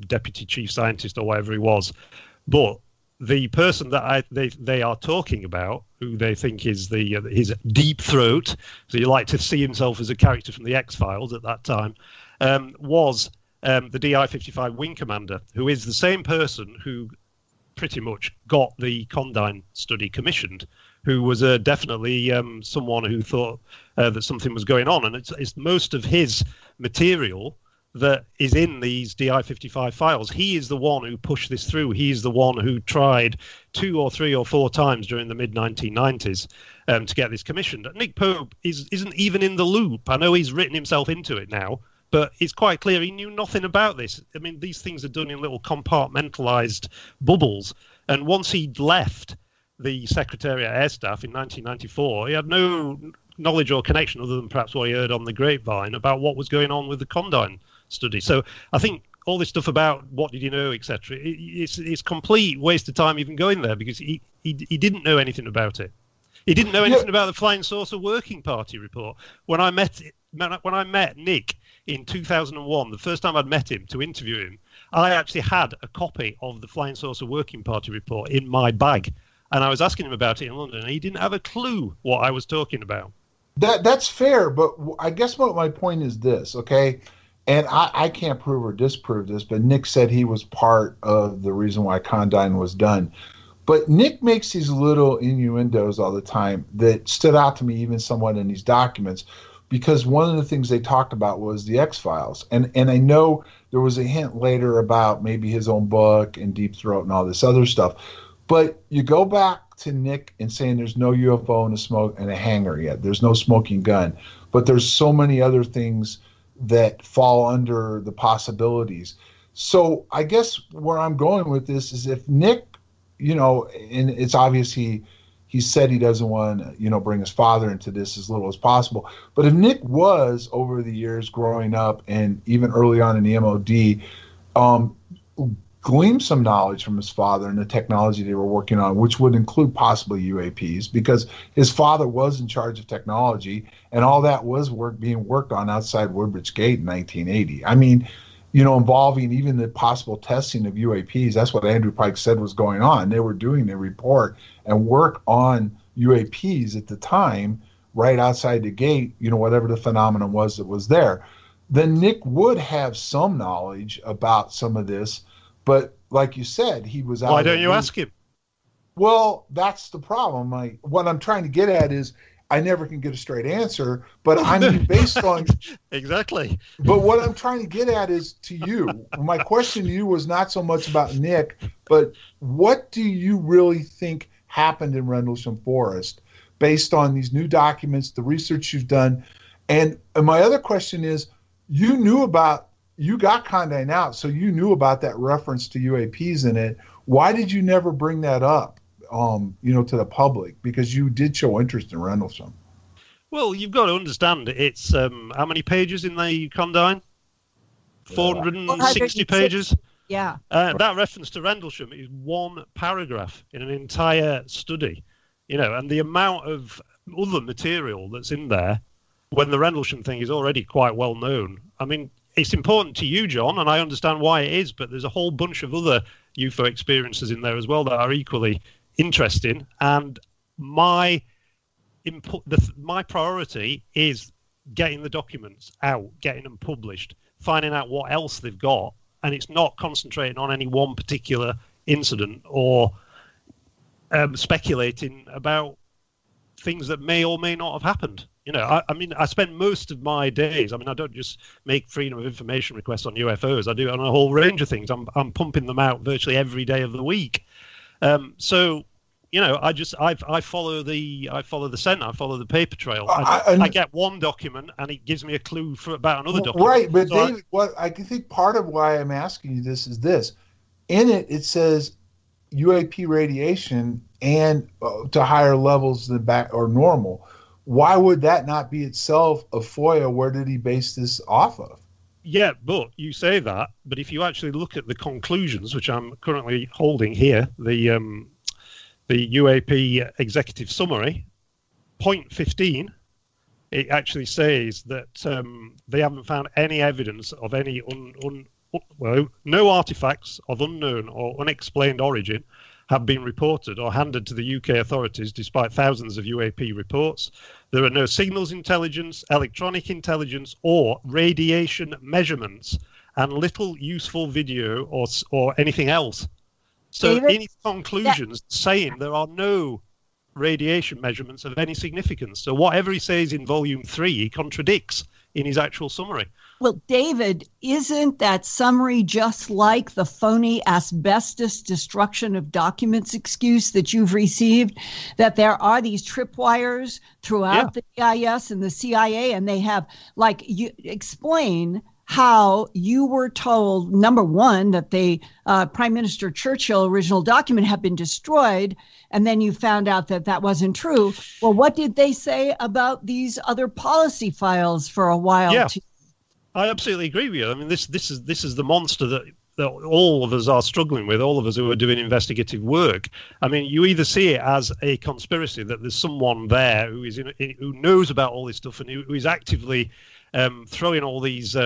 deputy chief scientist or whatever he was. But the person that they are talking about, who they think is his Deep Throat, so you like to see himself as a character from the X-Files at that time, was the DI-55 wing commander, who is the same person who pretty much got the Condign study commissioned, who was definitely someone who thought that something was going on. And it's most of his material that is in these DI-55 files. He is the one who pushed this through. He is the one who tried 2 or 3 or 4 times during the mid-1990s to get this commissioned. Nick Pope isn't even in the loop. I know he's written himself into it now, but it's quite clear he knew nothing about this. I mean, these things are done in little compartmentalized bubbles. And once he'd left the Secretariat Air Staff in 1994, he had no knowledge or connection other than perhaps what he heard on the grapevine about what was going on with the Condign study. So I think all this stuff about what did you know, etc., it's complete waste of time even going there, because he didn't know anything about it. He didn't know anything about the Flying Saucer Working Party report. When I met Nick in 2001, the first time I'd met him to interview him, I actually had a copy of the Flying Saucer Working Party report in my bag, and I was asking him about it in London, and he didn't have a clue what I was talking about. That's fair, but I guess what my point is this, okay? And I can't prove or disprove this, but Nick said he was part of the reason why Condign was done. But Nick makes these little innuendos all the time that stood out to me even somewhat in these documents, because one of the things they talked about was the X-Files. And I know there was a hint later about maybe his own book and Deep Throat and all this other stuff. But you go back to Nick and saying there's no UFO and a hangar yet. There's no smoking gun. But there's so many other things that fall under the possibilities. So I guess where I'm going with this is, if Nick, and it's obvious he said he doesn't want to, bring his father into this as little as possible. But if Nick was, over the years growing up and even early on in the MOD, gleaned some knowledge from his father and the technology they were working on, which would include possibly UAPs, because his father was in charge of technology, and all that was being worked on outside Woodbridge Gate in 1980. I mean, involving even the possible testing of UAPs. That's what Andrew Pike said was going on. They were doing a report and work on UAPs at the time, right outside the gate, whatever the phenomenon was that was there. Then Nick would have some knowledge about some of this, but like you said, he was out. Why don't you ask him? Well, that's the problem. What I'm trying to get at is I never can get a straight answer, but I mean, based on... Exactly. But what I'm trying to get at is to you. My question to you was not so much about Nick, but what do you really think happened in Rendlesham Forest based on these new documents, the research you've done? And my other question is, you got Condign out, so you knew about that reference to UAPs in it. Why did you never bring that up, to the public? Because you did show interest in Rendlesham. Well, you've got to understand, it's how many pages in the Condign? 460 pages. Yeah. That reference to Rendlesham is one paragraph in an entire study, and the amount of other material that's in there when the Rendlesham thing is already quite well known. I mean, it's important to you, John, and I understand why it is, but there's a whole bunch of other UFO experiences in there as well that are equally interesting. And my priority is getting the documents out, getting them published, finding out what else they've got, and it's not concentrating on any one particular incident or speculating about things that may or may not have happened. I mean, I spend most of my days, I don't just make freedom of information requests on UFOs. I do it on a whole range of things. I'm pumping them out virtually every day of the week. So, I follow the scent. I follow the paper trail. I get one document and it gives me a clue about another document. Right, but so David, what I think part of why I'm asking you this is this. In it says UAP radiation and to higher levels than normal. Why would that not be itself a FOIA? Where did he base this off of? Yeah, but you say that, but if you actually look at the conclusions, which I'm currently holding here, the UAP executive summary, point 15, it actually says that they haven't found any evidence of any no artifacts of unknown or unexplained origin have been reported or handed to the UK authorities despite thousands of UAP reports. There are no signals intelligence, electronic intelligence, or radiation measurements, and little useful video or anything else. So David, in his conclusions, saying there are no radiation measurements of any significance. So whatever he says in volume 3, he contradicts in his actual summary. Well, David, isn't that summary just like the phony asbestos destruction of documents excuse that you've received, that there are these tripwires throughout the EIS and the CIA, and they have, you explain how you were told, number one, that the Prime Minister Churchill original document had been destroyed, and then you found out that that wasn't true. Well, what did they say about these other policy files for a while? Yeah. I absolutely agree with you. I mean, this is the monster that all of us are struggling with, all of us who are doing investigative work. I mean, you either see it as a conspiracy, that there's someone there who knows about all this stuff and who is actively throwing all these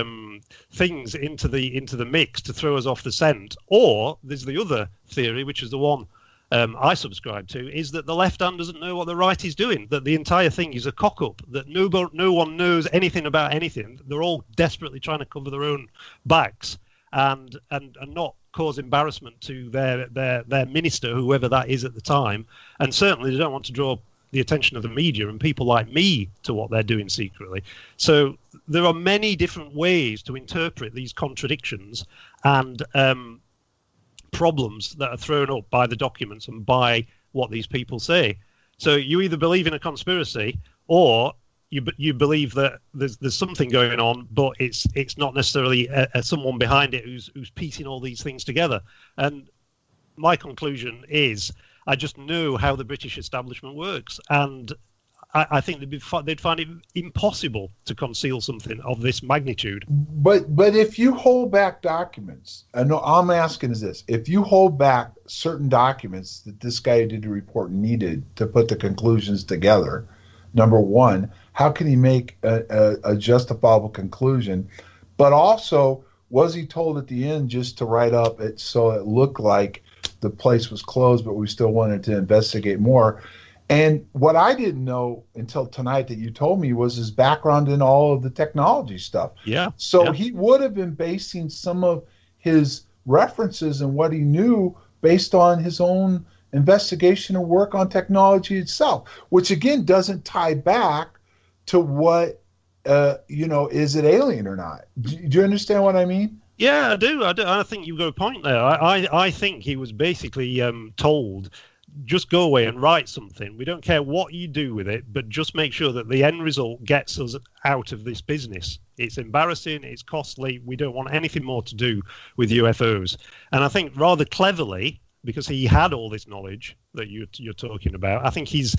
things into the mix to throw us off the scent, or there's the other theory, which is the one I subscribe to, is that the left hand doesn't know what the right is doing, that the entire thing is a cock-up, that no one knows anything about anything. They're all desperately trying to cover their own backs and not cause embarrassment to their minister, whoever that is at the time. And certainly they don't want to draw the attention of the media and people like me to what they're doing secretly. So there are many different ways to interpret these contradictions and problems that are thrown up by the documents and by what these people say. So you either believe in a conspiracy, or you believe that there's something going on, but it's not necessarily someone behind it who's piecing all these things together. And my conclusion is, I just know how the British establishment works, and I think they'd find it impossible to conceal something of this magnitude. But if you hold back documents, and I'm asking is this: if you hold back certain documents that this guy who did the report needed to put the conclusions together, number one, how can he make a justifiable conclusion? But also, was he told at the end just to write up it so it looked like the place was closed, but we still wanted to investigate more? And what I didn't know until tonight that you told me was his background in all of the technology stuff. Yeah. So he would have been basing some of his references and what he knew based on his own investigation and work on technology itself, which again doesn't tie back to what, is it alien or not? Do you understand what I mean? Yeah, I do. I think you've got a point there. I think he was basically told, just go away and write something. We don't care what you do with it, but just make sure that the end result gets us out of this business. It's embarrassing. It's costly. We don't want anything more to do with UFOs. And I think rather cleverly, because he had all this knowledge that you're talking about, I think he's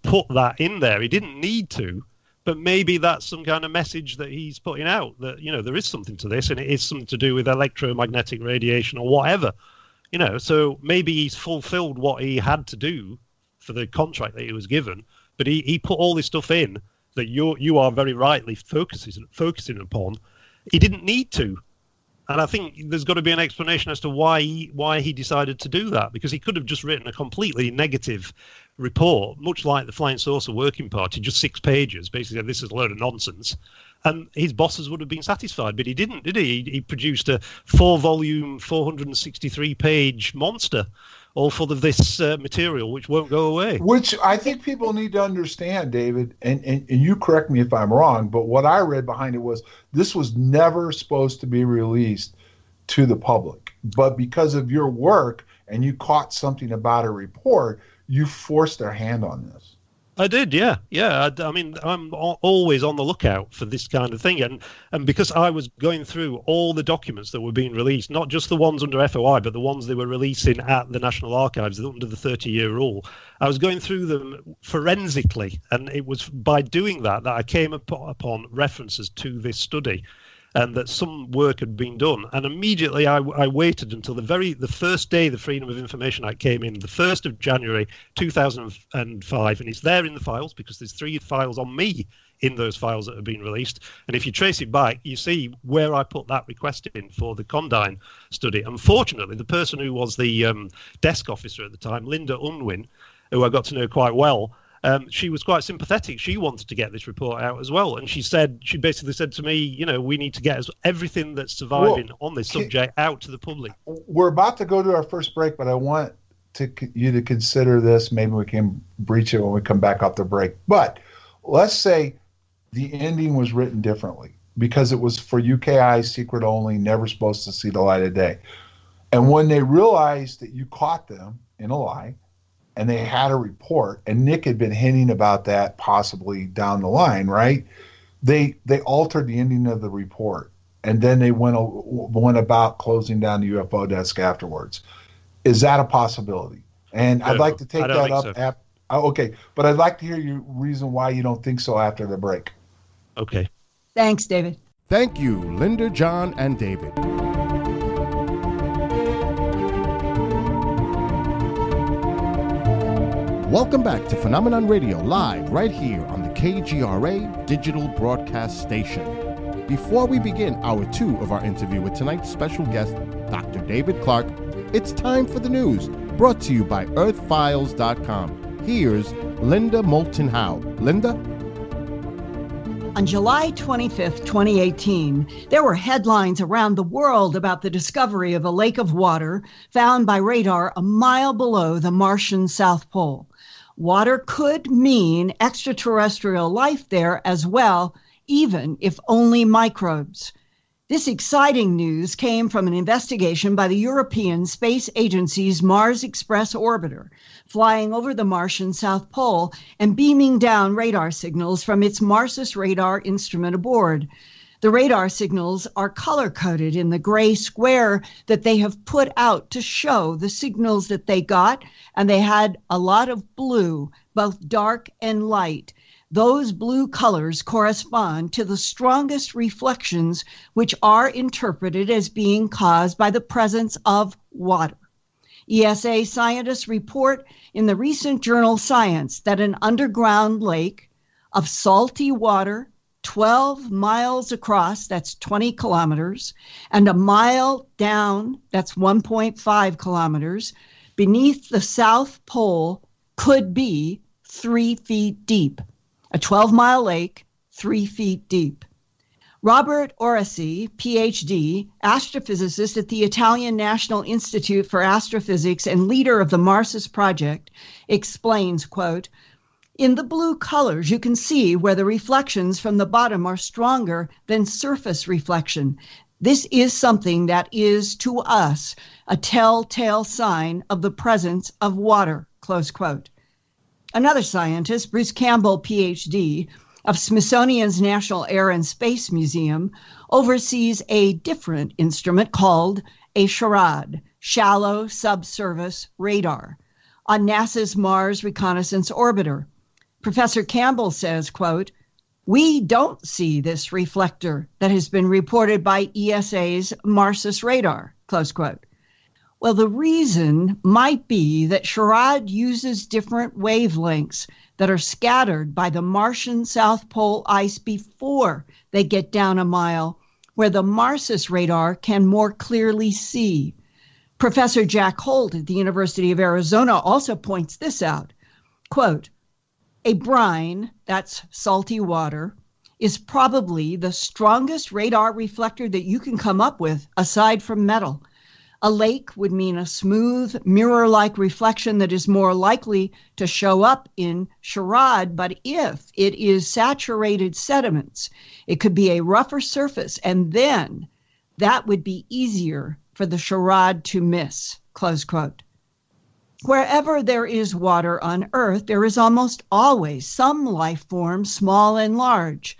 put that in there. He didn't need to, but maybe that's some kind of message that he's putting out, that, there is something to this, and it is something to do with electromagnetic radiation or whatever. So maybe he's fulfilled what he had to do for the contract that he was given, but he put all this stuff in that you are very rightly focusing upon. He didn't need to. And I think there's got to be an explanation as to why he decided to do that, because he could have just written a completely negative report, much like the Flying Saucer Working Party, just 6 pages, basically said this is a load of nonsense. And his bosses would have been satisfied, but he didn't, did he? He produced a 4-volume, 463-page monster, all full of this material, which won't go away. Which I think people need to understand, David, and you correct me if I'm wrong, but what I read behind it was this was never supposed to be released to the public. But because of your work and you caught something about a report, you forced their hand on this. I did, yeah. I mean, I'm always on the lookout for this kind of thing. And because I was going through all the documents that were being released, not just the ones under FOI, but the ones they were releasing at the National Archives under the 30-year rule, I was going through them forensically. And it was by doing that I came upon references to this study, and that some work had been done. And immediately I waited until the first day the Freedom of Information Act came in, the 1st of January 2005, and it's there in the files because there's 3 files on me in those files that have been released. And if you trace it back, you see where I put that request in for the Condign study. Unfortunately, the person who was the desk officer at the time, Linda Unwin, who I got to know quite well, she was quite sympathetic. She wanted to get this report out as well. And she basically said to me, we need to get everything that's surviving on this subject out to the public. We're about to go to our first break, but I want you to consider this. Maybe we can breach it when we come back off the break. But let's say the ending was written differently because it was for UKI, secret only, never supposed to see the light of day. And when they realized that you caught them in a lie, and they had a report, and Nick had been hinting about that possibly down the line, right? They altered the ending of the report, and then they went about closing down the UFO desk afterwards. Is that a possibility? And I'd like to take that up. So. Okay, but I'd like to hear your reason why you don't think so after the break. Okay. Thanks, David. Thank you, Linda, John, and David. Welcome back to Phenomenon Radio, live right here on the KGRA digital broadcast station. Before we begin hour 2 of our interview with tonight's special guest, Dr. David Clarke, it's time for the news, brought to you by Earthfiles.com. Here's Linda Moulton Howe. Linda? On July 25th, 2018, there were headlines around the world about the discovery of a lake of water found by radar a mile below the Martian South Pole. Water could mean extraterrestrial life there as well, even if only microbes. This exciting news came from an investigation by the European Space Agency's Mars Express orbiter, flying over the Martian South Pole and beaming down radar signals from its Marsus radar instrument aboard. The radar signals are color-coded in the gray square that they have put out to show the signals that they got, and they had a lot of blue, both dark and light. Those blue colors correspond to the strongest reflections, which are interpreted as being caused by the presence of water. ESA scientists report in the recent journal Science that an underground lake of salty water 12 miles across, that's 20 kilometers, and a mile down, that's 1.5 kilometers, beneath the South Pole could be 3 feet deep. A 12-mile lake, 3 feet deep. Robert Orsi, PhD, astrophysicist at the Italian National Institute for Astrophysics and leader of the Marsus Project, explains, quote, "In the blue colors, you can see where the reflections from the bottom are stronger than surface reflection. This is something that is, to us, a telltale sign of the presence of water," close quote. Another scientist, Bruce Campbell, PhD, of Smithsonian's National Air and Space Museum, oversees a different instrument called a SHARAD, Shallow Subsurface Radar, on NASA's Mars Reconnaissance Orbiter. Professor Campbell says, quote, "We don't see this reflector that has been reported by ESA's Marsus radar," close quote. Well, the reason might be that SHARAD uses different wavelengths that are scattered by the Martian South Pole ice before they get down a mile, where the Marsus radar can more clearly see. Professor Jack Holt at the University of Arizona also points this out. Quote, "A brine, that's salty water, is probably the strongest radar reflector that you can come up with aside from metal. A lake would mean a smooth, mirror-like reflection that is more likely to show up in SHARAD, but if it is saturated sediments, it could be a rougher surface, and then that would be easier for the SHARAD to miss," close quote. Wherever there is water on Earth, there is almost always some life form, small and large.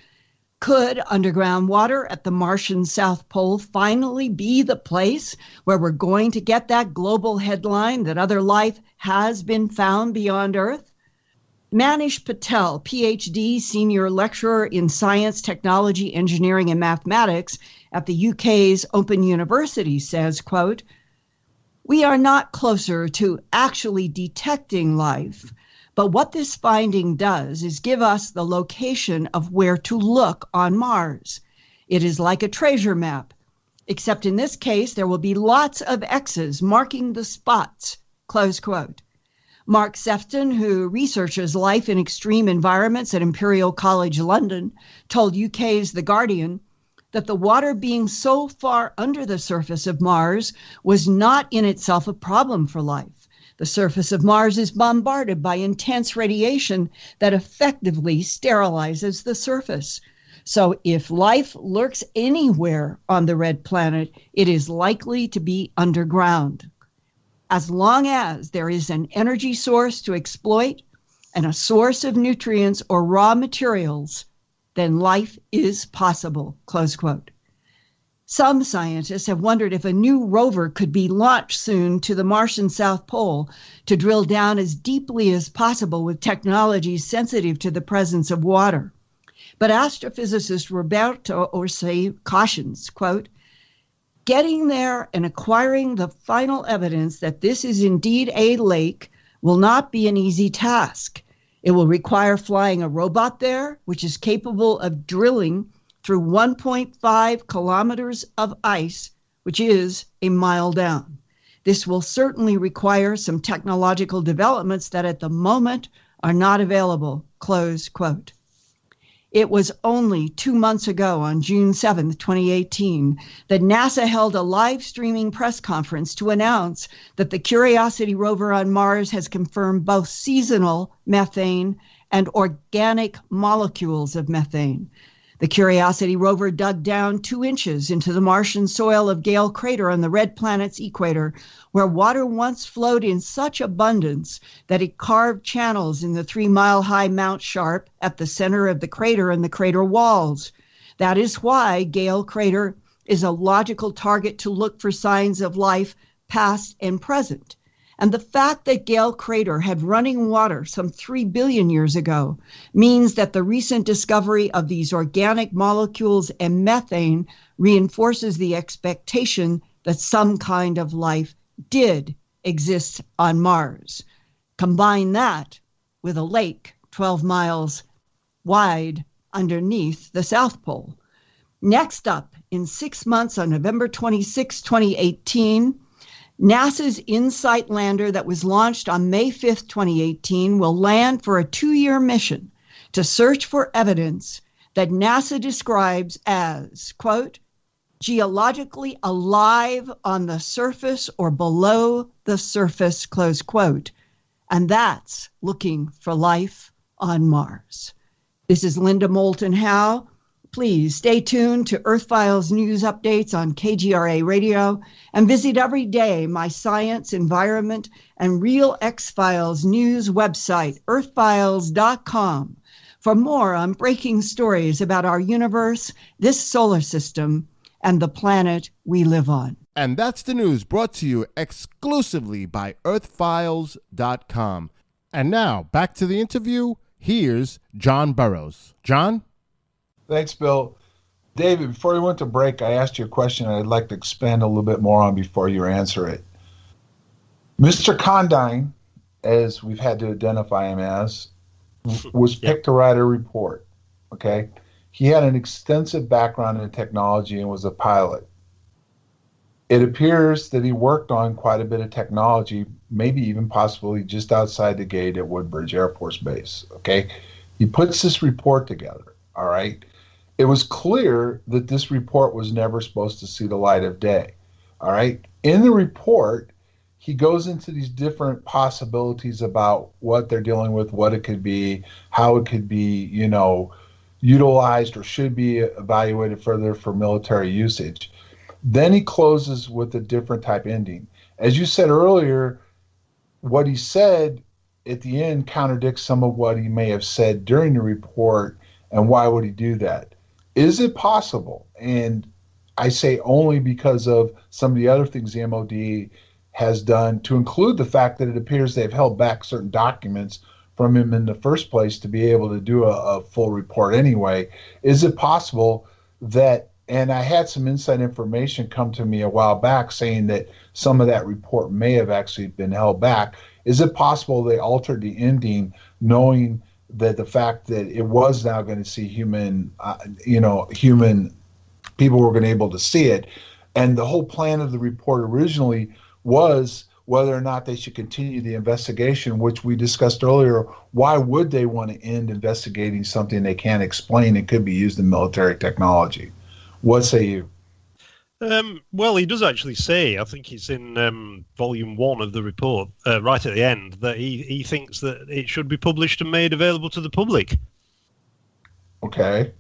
Could underground water at the Martian South Pole finally be the place where we're going to get that global headline that other life has been found beyond Earth? Manish Patel, PhD, senior lecturer in science, technology, engineering, and mathematics at the UK's Open University, says, quote, "We are not closer to actually detecting life, but what this finding does is give us the location of where to look on Mars. It is like a treasure map, except in this case, there will be lots of X's marking the spots," close quote. Mark Sefton, who researches life in extreme environments at Imperial College London, told UK's The Guardian that the water being so far under the surface of Mars was not in itself a problem for life. The surface of Mars is bombarded by intense radiation that effectively sterilizes the surface. So if life lurks anywhere on the red planet, it is likely to be underground. As long as there is an energy source to exploit and a source of nutrients or raw materials, then life is possible, close quote. Some scientists have wondered if a new rover could be launched soon to the Martian South Pole to drill down as deeply as possible with technologies sensitive to the presence of water. But astrophysicist Roberto Orsi cautions, quote, "Getting there and acquiring the final evidence that this is indeed a lake will not be an easy task. It will require flying a robot there, which is capable of drilling through 1.5 kilometers of ice, which is a mile down. This will certainly require some technological developments that at the moment are not available," close quote. It was only 2 months ago, on June 7, 2018, that NASA held a live streaming press conference to announce that the Curiosity rover on Mars has confirmed both seasonal methane and organic molecules of methane. The Curiosity rover dug down 2 inches into the Martian soil of Gale Crater on the red planet's equator, where water once flowed in such abundance that it carved channels in the 3-mile-high Mount Sharp at the center of the crater and the crater walls. That is why Gale Crater is a logical target to look for signs of life, past and present. And the fact that Gale Crater had running water some 3 billion years ago means that the recent discovery of these organic molecules and methane reinforces the expectation that some kind of life did exist on Mars. Combine that with a lake 12 miles wide underneath the South Pole. Next up, in 6 months on November 26, 2018, NASA's InSight lander that was launched on May 5th, 2018, will land for a 2-year mission to search for evidence that NASA describes as, quote, geologically alive on the surface or below the surface, close quote. And that's looking for life on Mars. This is Linda Moulton Howe. Please stay tuned to Earthfiles news updates on KGRA Radio and visit every day my science, environment, and Real X-Files news website, earthfiles.com, for more on breaking stories about our universe, this solar system, and the planet we live on. And that's the news brought to you exclusively by Earthfiles.com. And now, back to the interview. Here's John Burroughs. John? Thanks, Bill. David, before we went to break, I asked you a question I'd like to expand a little bit more on before you answer it. Mr. Condign, as we've had to identify him as, was picked to write a report, okay? He had an extensive background in technology and was a pilot. It appears that he worked on quite a bit of technology, maybe even possibly just outside the gate at Woodbridge Air Force Base, okay? He puts this report together, all right? It was clear that this report was never supposed to see the light of day, all right? In the report, he goes into these different possibilities about what they're dealing with, what it could be, how it could be, you know, utilized or should be evaluated further for military usage. Then he closes with a different type ending. As you said earlier, what he said at the end contradicts some of what he may have said during the report, and why would he do that? Is it possible, and I say only because of some of the other things the MOD has done, to include the fact that it appears they've held back certain documents from him in the first place to be able to do a full report anyway. Is it possible that, and I had some inside information come to me a while back saying that some of that report may have actually been held back. Is it possible they altered the ending knowing that the fact that it was now going to see human people were going to be able to see it, and the whole plan of the report originally was whether or not they should continue the investigation, which we discussed earlier. Why would they want to end investigating something they can't explain and could be used in military technology? What say you? Well, he does actually say, I think it's in volume 1 of the report, right at the end, that he thinks that it should be published and made available to the public. Okay.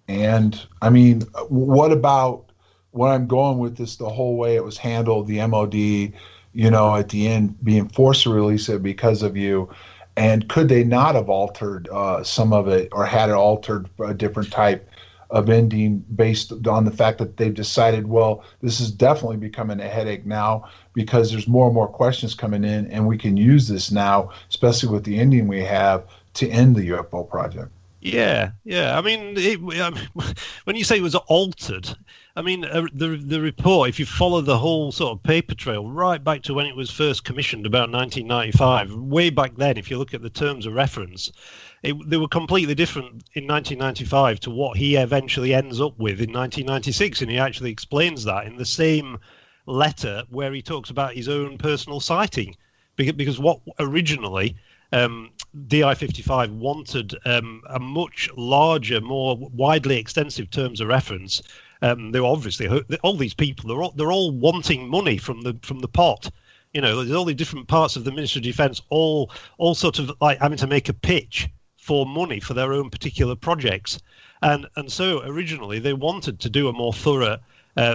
And, I mean, what about when I'm going with this, the whole way it was handled, the MOD, you know, at the end being forced to release it because of you? And could they not have altered some of it, or had it altered a different type of ending based on the fact that they've decided, well, this is definitely becoming a headache now because there's more and more questions coming in, and we can use this now, especially with the ending we have, to end the UFO project? Yeah. I mean, when you say it was altered, I mean, the report, if you follow the whole sort of paper trail right back to when it was first commissioned about 1995, way back then, if you look at the terms of reference, they were completely different in 1995 to what he eventually ends up with in 1996, and he actually explains that in the same letter where he talks about his own personal sighting, because what originally DI-55 wanted a much larger, more widely extensive terms of reference. They were obviously, all these people, they're all wanting money from the pot. You know, there's all the different parts of the Ministry of Defence, all sort of like having to make a pitch for money for their own particular projects. And so originally they wanted to do a more thorough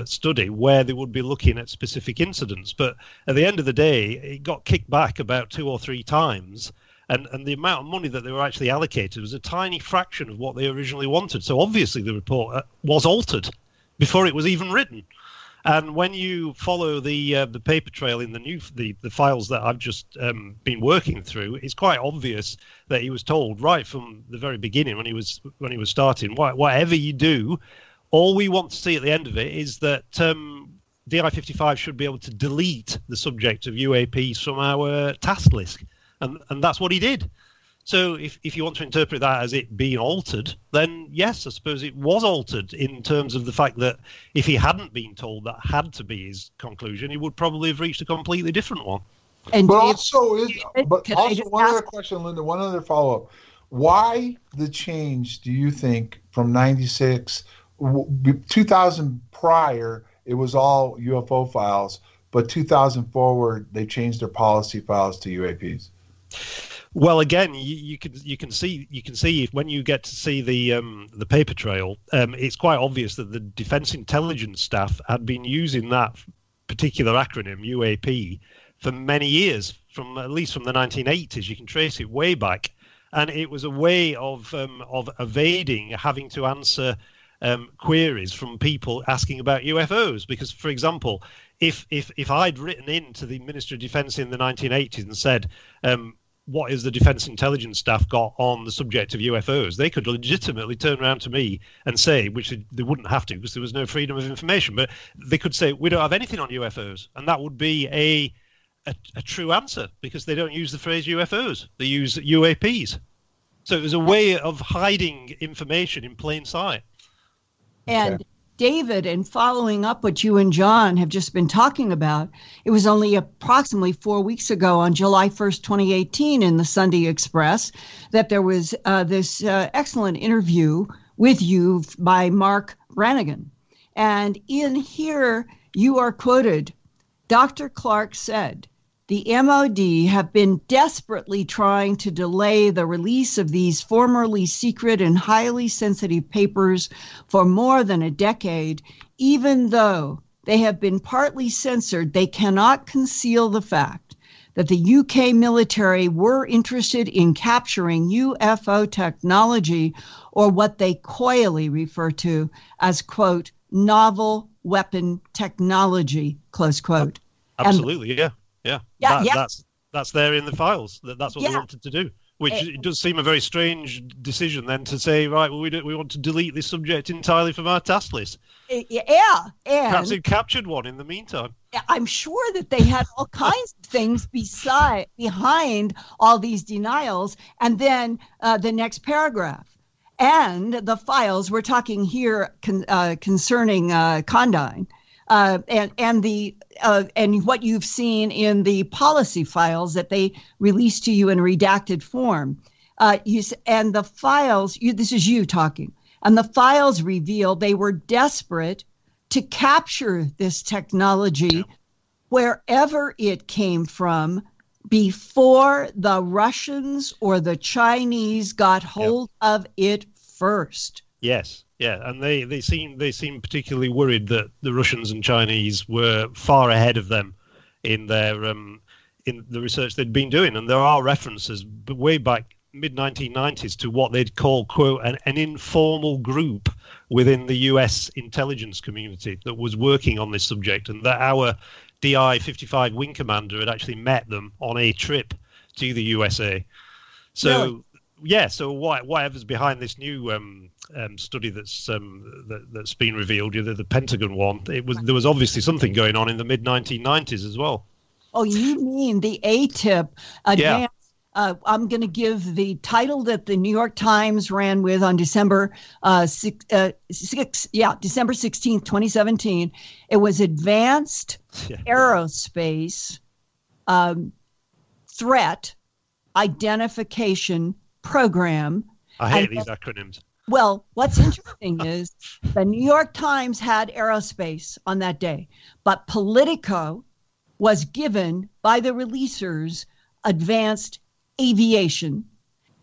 study where they would be looking at specific incidents. But at the end of the day, it got kicked back about 2 or 3 times. And the amount of money that they were actually allocated was a tiny fraction of what they originally wanted. So obviously the report was altered before it was even written. And when you follow the paper trail in the files that I've just been working through, it's quite obvious that he was told right from the very beginning when he was starting, whatever you do, all we want to see at the end of it is that DI-55 should be able to delete the subject of UAPs from our task list, and that's what he did. So if you want to interpret that as it being altered, then yes, I suppose it was altered in terms of the fact that if he hadn't been told that had to be his conclusion, he would probably have reached a completely different one. And But David, also one other question, Linda, one other follow-up. Why the change, do you think, from 96, 2000 prior, it was all UFO files, but 2000 forward, they changed their policy files to UAPs? Well, again, you can see when you get to see the paper trail, it's quite obvious that the Defence Intelligence staff had been using that particular acronym UAP for many years, at least from the 1980s. You can trace it way back, and it was a way of evading having to answer queries from people asking about UFOs. Because, for example, if I'd written into the Ministry of Defence in the 1980s and said, what is the Defence Intelligence staff got on the subject of UFOs? They could legitimately turn around to me and say, which they wouldn't have to because there was no freedom of information, but they could say, we don't have anything on UFOs. And that would be a true answer because they don't use the phrase UFOs. They use UAPs. So it was a way of hiding information in plain sight. And Okay. David, in following up what you and John have just been talking about, it was only approximately 4 weeks ago on July 1st, 2018 in the Sunday Express that there was this excellent interview with you by Mark Brannigan. And in here, you are quoted, Dr. Clarke said, the MOD have been desperately trying to delay the release of these formerly secret and highly sensitive papers for more than a decade. Even though they have been partly censored, they cannot conceal the fact that the UK military were interested in capturing UFO technology, or what they coyly refer to as, quote, novel weapon technology, close quote. Absolutely, yeah. Yeah. That's there in the files. That's what they wanted to do. Which it does seem a very strange decision then to say, right, well, we want to delete this subject entirely from our task list. Yeah, and perhaps it captured one in the meantime. I'm sure that they had all kinds of things behind all these denials. And then the next paragraph. And the files, we're talking here concerning Condign, and what you've seen in the policy files that they released to you in redacted form. And the files, this is you talking, and the files reveal they were desperate to capture this technology wherever it came from before the Russians or the Chinese got hold of it first. Yes. Yeah, and they seem particularly worried that the Russians and Chinese were far ahead of them in their in the research they'd been doing, and there are references way back mid-1990s to what they'd call, quote, an informal group within the U.S. intelligence community that was working on this subject, and that our DI-55 wing commander had actually met them on a trip to the USA. So. Really? Yeah, so whatever's behind this new study that's been revealed, the Pentagon one, there was obviously something going on in the mid-1990s as well. Oh, you mean the ATIP advanced? Yeah. I'm going to give the title that the New York Times ran with on December 16th, 2017. It was Advanced Aerospace Threat Identification Program. I hate these acronyms. Well, what's interesting is the New York Times had aerospace on that day, but Politico was given by the releasers advanced aviation,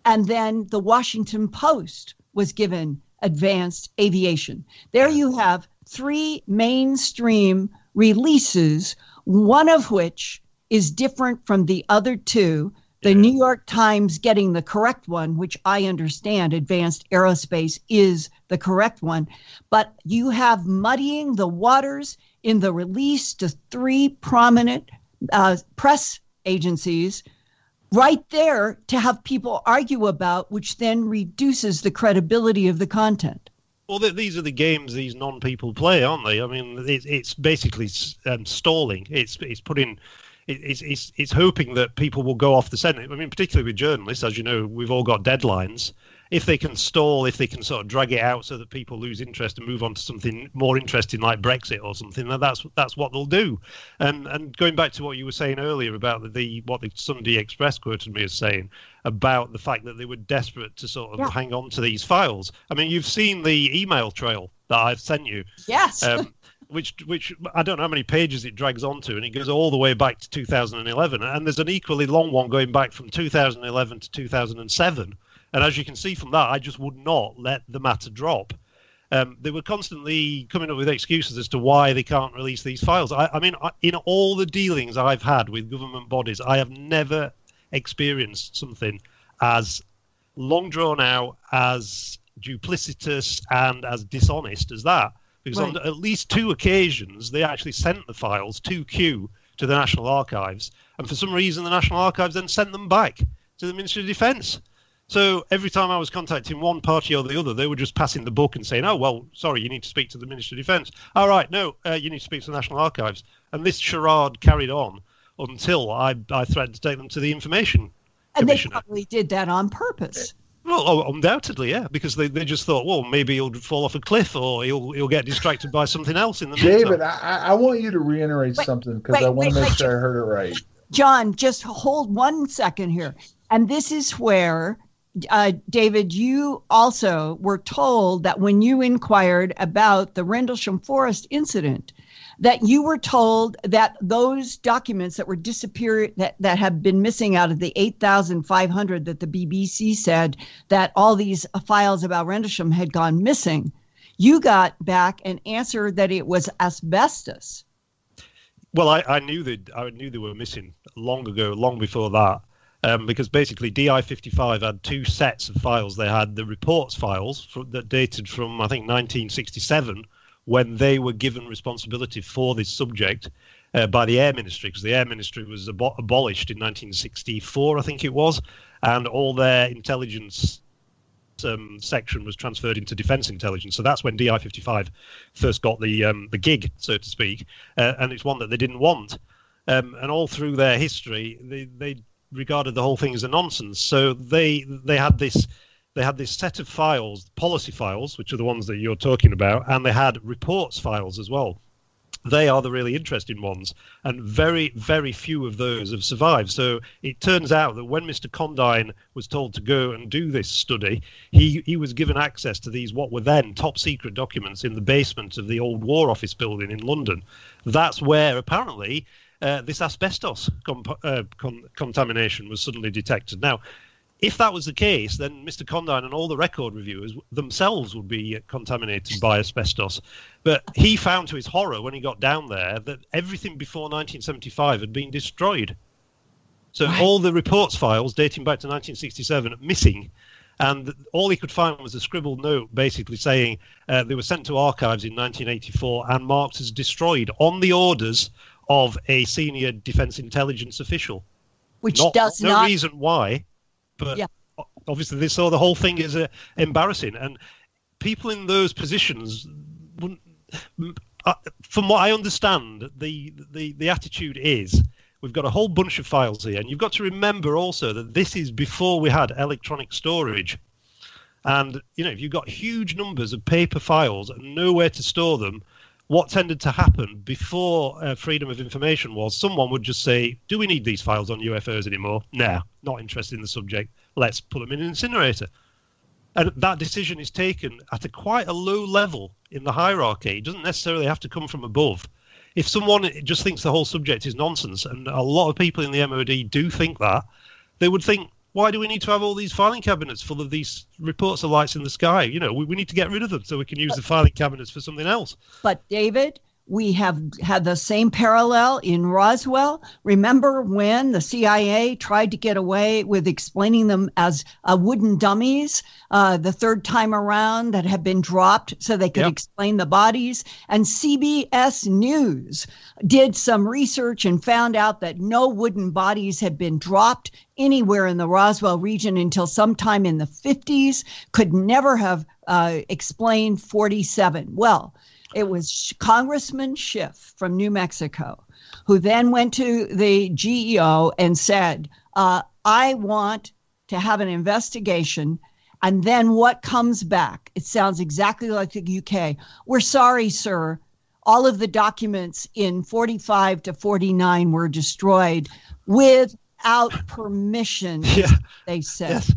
and then the Washington Post was given advanced aviation. There you have three mainstream releases, one of which is different from the other two. The New York Times getting the correct one, which I understand advanced aerospace is the correct one. But you have muddying the waters in the release to three prominent press agencies right there to have people argue about, which then reduces the credibility of the content. Well, these are the games these non-people play, aren't they? I mean, it's basically stalling. It's putting it's hoping that people will go off the scent. I mean, particularly with journalists, as you know, we've all got deadlines. If they can stall, if they can sort of drag it out so that people lose interest and move on to something more interesting like Brexit or something, then that's what they'll do. And going back to what you were saying earlier about what the Sunday Express quoted me as saying about the fact that they were desperate to sort of hang on to these files. I mean, you've seen the email trail that I've sent you. Yes. Which I don't know how many pages it drags onto, and it goes all the way back to 2011. And there's an equally long one going back from 2011 to 2007. And as you can see from that, I just would not let the matter drop. They were constantly coming up with excuses as to why they can't release these files. I mean, in all the dealings I've had with government bodies, I have never experienced something as long drawn out, as duplicitous, and as dishonest as that. Because on at least 2 occasions, they actually sent the files to Q, to the National Archives. And for some reason, the National Archives then sent them back to the Ministry of Defence. So every time I was contacting one party or the other, they were just passing the buck and saying, oh, well, sorry, you need to speak to the Ministry of Defence. All right, no, you need to speak to the National Archives. And this charade carried on until I threatened to take them to the Information Commissioner. And they probably did that on purpose. Well, undoubtedly, yeah, because they just thought, well, maybe he'll fall off a cliff or he'll get distracted by something else in the meantime. David, I want you to reiterate something because I want to make sure I heard it right. John, just hold 1 second here. And this is where, David, you also were told that when you inquired about the Rendlesham Forest incident, that you were told that those documents that were disappeared, that have been missing out of the 8,500 that the BBC said that all these files about Rendlesham had gone missing, you got back an answer that it was asbestos. Well, I knew they were missing long ago, long before that. Because basically DI-55 had 2 sets of files. They had the reports files that dated from, I think, 1967, when they were given responsibility for this subject by the Air Ministry, because the Air Ministry was abolished in 1964, I think it was, and all their intelligence section was transferred into Defence Intelligence. So that's when DI-55 first got the gig, so to speak, and it's one that they didn't want. And all through their history, they regarded the whole thing as a nonsense. So they had this set of files, policy files, which are the ones that you're talking about, and they had reports files as well. They are the really interesting ones, and very, very few of those have survived. So it turns out that when Mr. Condign was told to go and do this study, he was given access to these what were then top secret documents in the basement of the old War Office building in London. That's where apparently this asbestos contamination was suddenly detected. Now, if that was the case, then Mr. Condign and all the record reviewers themselves would be contaminated by asbestos. But he found to his horror when he got down there that everything before 1975 had been destroyed. So all the reports files dating back to 1967 are missing. And all he could find was a scribbled note basically saying they were sent to archives in 1984 and marked as destroyed on the orders of a senior defence intelligence official. Which no reason why, but obviously they saw the whole thing as embarrassing. And people in those positions wouldn't, from what I understand, the attitude is, we've got a whole bunch of files here, and you've got to remember also that this is before we had electronic storage. And, you know, if you've got huge numbers of paper files and nowhere to store them, what tended to happen before freedom of information was someone would just say, do we need these files on UFOs anymore? Nah, not interested in the subject. Let's put them in an incinerator. And that decision is taken at quite a low level in the hierarchy. It doesn't necessarily have to come from above. If someone just thinks the whole subject is nonsense, and a lot of people in the MOD do think that, they would think, why do we need to have all these filing cabinets full of these reports of lights in the sky? You know, we need to get rid of them so we can use the filing cabinets for something else. But David, we have had the same parallel in Roswell. Remember when the CIA tried to get away with explaining them as wooden dummies the third time around that had been dropped so they could explain the bodies? And CBS News did some research and found out that no wooden bodies had been dropped anywhere in the Roswell region until sometime in the 50s, could never have explained 47. Well, it was Congressman Schiff from New Mexico who then went to the GEO and said, I want to have an investigation. And then what comes back? It sounds exactly like the UK. We're sorry, sir. All of the documents in 45 to 49 were destroyed without permission, they said. Yes.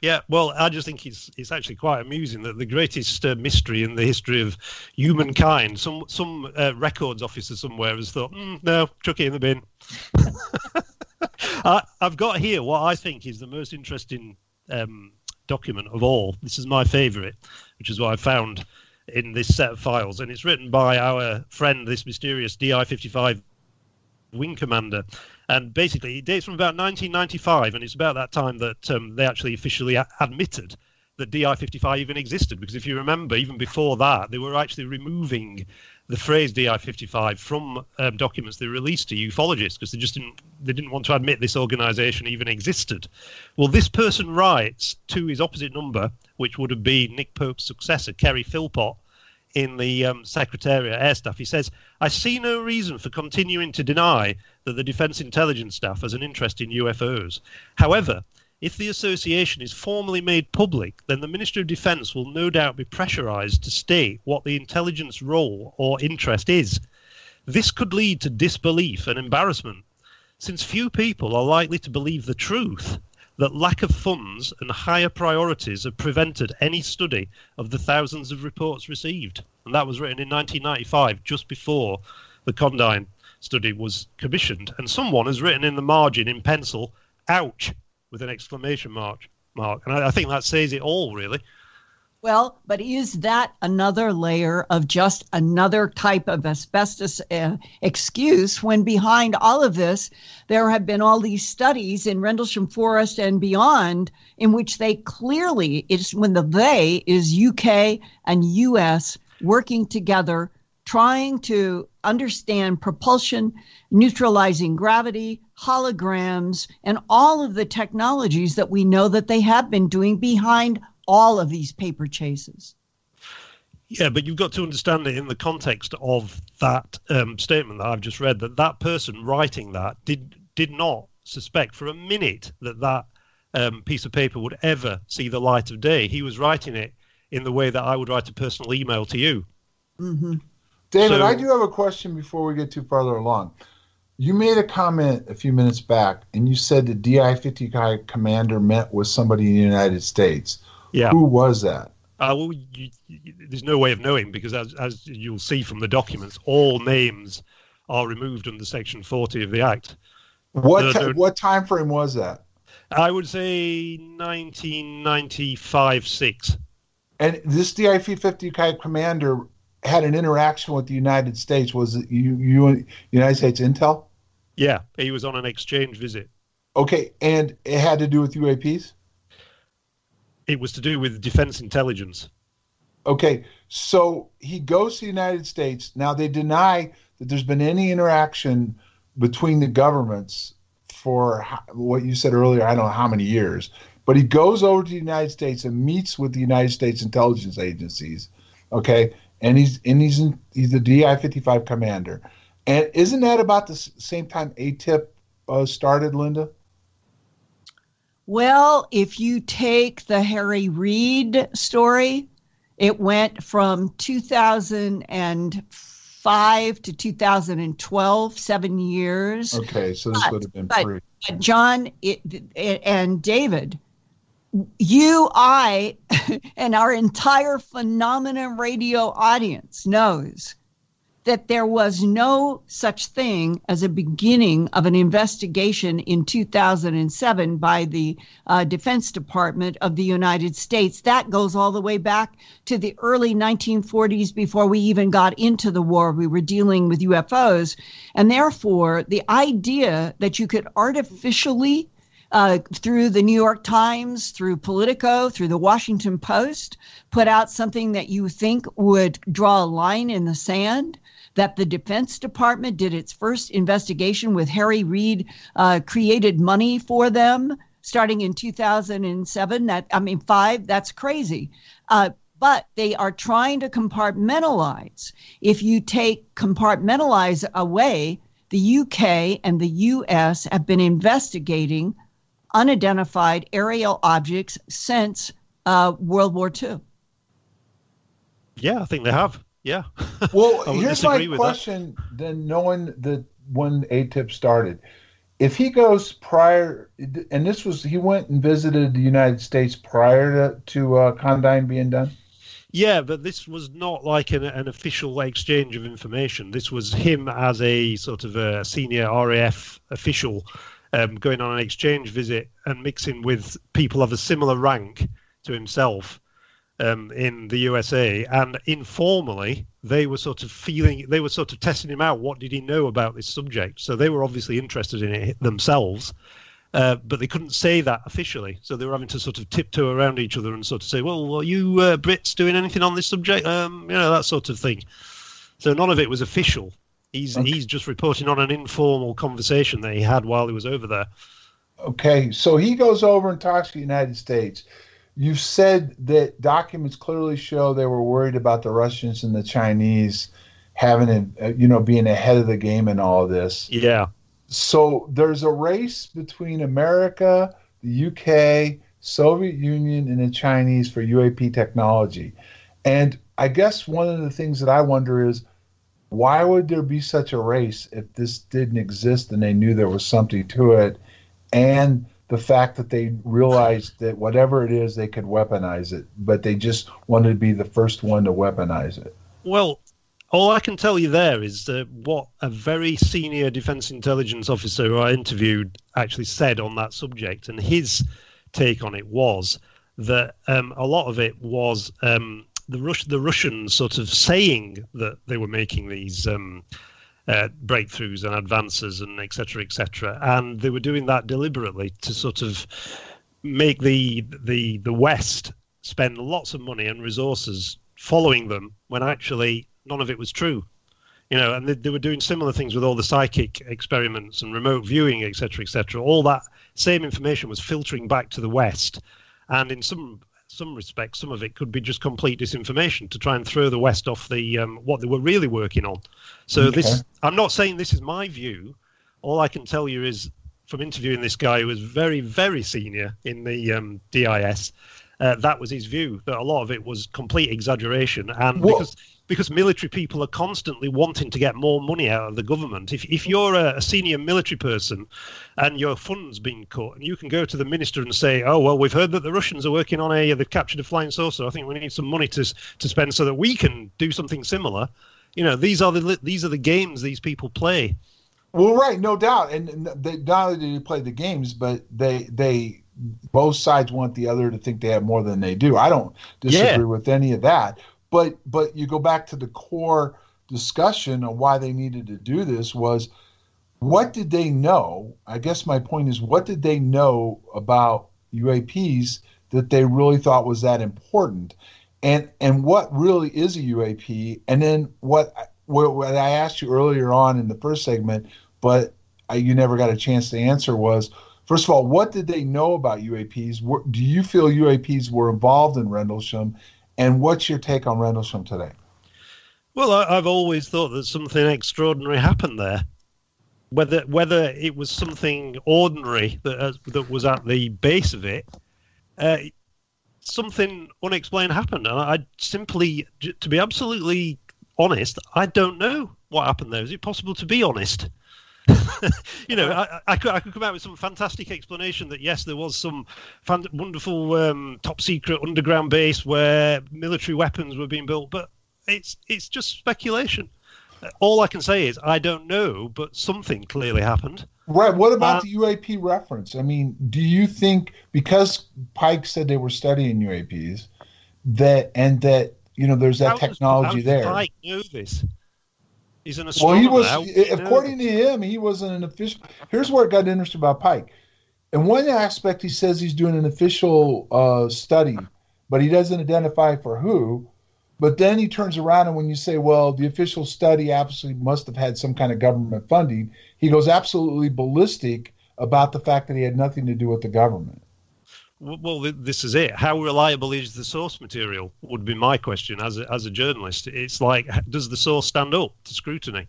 Yep. Well, I just think it's actually quite amusing that the greatest mystery in the history of humankind, some records officer somewhere has thought, no, chuck it in the bin. I've got here what I think is the most interesting document of all. This is my favourite, which is what I found in this set of files, and it's written by our friend, this mysterious DI-55 wing commander. And basically, it dates from about 1995, and it's about that time that they actually officially admitted that DI-55 even existed. Because if you remember, even before that, they were actually removing the phrase DI-55 from documents they released to ufologists because they didn't want to admit this organization even existed. Well, this person writes to his opposite number, which would have been Nick Pope's successor, Kerry Philpott, in the Secretariat Air Staff. He says, I see no reason for continuing to deny that the Defence Intelligence Staff has an interest in UFOs. However, if the association is formally made public, then the Ministry of Defence will no doubt be pressurised to state what the intelligence role or interest is. This could lead to disbelief and embarrassment, since few people are likely to believe the truth that lack of funds and higher priorities have prevented any study of the thousands of reports received. And that was written in 1995, just before the Condign study was commissioned. And someone has written in the margin in pencil, ouch, with an exclamation mark. And I think that says it all, really. Well, but is that another layer of just another type of asbestos excuse when behind all of this, there have been all these studies in Rendlesham Forest and beyond in which they clearly, when the they is UK and US working together, trying to understand propulsion, neutralizing gravity, holograms, and all of the technologies that we know that they have been doing behind all of these paper chases. Yeah, but you've got to understand it in the context of that statement that I've just read, that person writing that did not suspect for a minute that piece of paper would ever see the light of day. He was writing it in the way that I would write a personal email to you. Mm-hmm. David, I do have a question before we get too farther along. You made a comment a few minutes back, and you said the DI-55 commander met with somebody in the United States. Yeah. Who was that? Well, there's no way of knowing because, as you'll see from the documents, all names are removed under Section 40 of the Act. What time frame was that? I would say 1995-6. And this DI-55 commander had an interaction with the United States. Was it United States Intel? Yeah, he was on an exchange visit. Okay, and it had to do with UAPs? It was to do with defense intelligence. Okay, so he goes to the United States. Now, they deny that there's been any interaction between the governments for what you said earlier, I don't know how many years. But he goes over to the United States and meets with the United States intelligence agencies, okay? And he's the DI-55 commander. And isn't that about the same time ATIP started, Linda? Well, if you take the Harry Reid story, it went from 2005 to 2012, 7 years. Okay, so this would have been pre. But John and David, you, I, and our entire Phenomenon Radio audience knows that there was no such thing as a beginning of an investigation in 2007 by the Defense Department of the United States. That goes all the way back to the early 1940s before we even got into the war. We were dealing with UFOs. And therefore, the idea that you could artificially through the New York Times, through Politico, through the Washington Post, put out something that you think would draw a line in the sand, that the Defense Department did its first investigation with Harry Reid, created money for them starting in 2007, 5, that's crazy. But they are trying to compartmentalize. If you compartmentalize away the UK and the US have been investigating unidentified aerial objects since World War II. Yeah, I think they have. Yeah. Well, here's my question, then, knowing that when ATIP started. If he goes prior, and he went and visited the United States prior to Condign being done? Yeah, but this was not like an official exchange of information. This was him as a sort of a senior RAF official going on an exchange visit and mixing with people of a similar rank to himself in the USA. And informally, they were sort of testing him out. What did he know about this subject? So they were obviously interested in it themselves. But they couldn't say that officially, so they were having to sort of tiptoe around each other and sort of say, "Well, are you Brits doing anything on this subject?" That sort of thing. So none of it was official. He's just reporting on an informal conversation that he had while he was over there. Okay, so he goes over and talks to the United States. You've said that documents clearly show they were worried about the Russians and the Chinese having, being ahead of the game in all of this. Yeah. So there's a race between America, the UK, Soviet Union, and the Chinese for UAP technology. And I guess one of the things that I wonder is, why would there be such a race if this didn't exist and they knew there was something to it? And the fact that they realized that whatever it is, they could weaponize it, but they just wanted to be the first one to weaponize it. Well, all I can tell you there is what a very senior defense intelligence officer who I interviewed actually said on that subject. And his take on it was that a lot of it was the Russians sort of saying that they were making these breakthroughs and advances and et cetera, and they were doing that deliberately to sort of make the West spend lots of money and resources following them when actually none of it was true. And they were doing similar things with all the psychic experiments and remote viewing, et cetera. All that same information was filtering back to the West, and in some respects, some of it could be just complete disinformation to try and throw the West off the what they were really working on. So okay. I'm not saying this is my view. All I can tell you is from interviewing this guy who was very, very senior in the DIS, that was his view, that a lot of it was complete exaggeration. And because military people are constantly wanting to get more money out of the government. If you're a senior military person and your fund's been cut, and you can go to the minister and say, "Oh, well, we've heard that the Russians are working on they've captured a flying saucer. I think we need some money to spend so that we can do something similar." These are the games these people play. Well, right, no doubt. And they, not only do they play the games, but they both sides want the other to think they have more than they do. I don't disagree with any of that. But you go back to the core discussion on why they needed to do this was, what did they know? I guess my point is, what did they know about UAPs that they really thought was that important? And what really is a UAP? And then what I asked you earlier on in the first segment, but you never got a chance to answer was, first of all, what did they know about UAPs? Do you feel UAPs were involved in Rendlesham? And what's your take on Rendlesham today? Well, I've always thought that something extraordinary happened there. Whether it was something ordinary that was at the base of it, something unexplained happened. And I simply, to be absolutely honest, I don't know what happened there. Is it possible to be honest? I could come out with some fantastic explanation that yes, there was some wonderful top secret underground base where military weapons were being built, but it's just speculation. All I can say is I don't know, but something clearly happened. Right. What about the UAP reference? I mean, do you think, because Pike said they were studying UAPs, that there's that technology there? How does Pike know this? He's an astronomer. Well, according to him, he wasn't an official. Here's where it got interesting about Pike. In one aspect, he says he's doing an official study, but he doesn't identify for who. But then he turns around, and when you say, well, the official study absolutely must have had some kind of government funding, he goes absolutely ballistic about the fact that he had nothing to do with the government. Well, this is it. How reliable is the source material? Would be my question as a journalist. It's like, does the source stand up to scrutiny?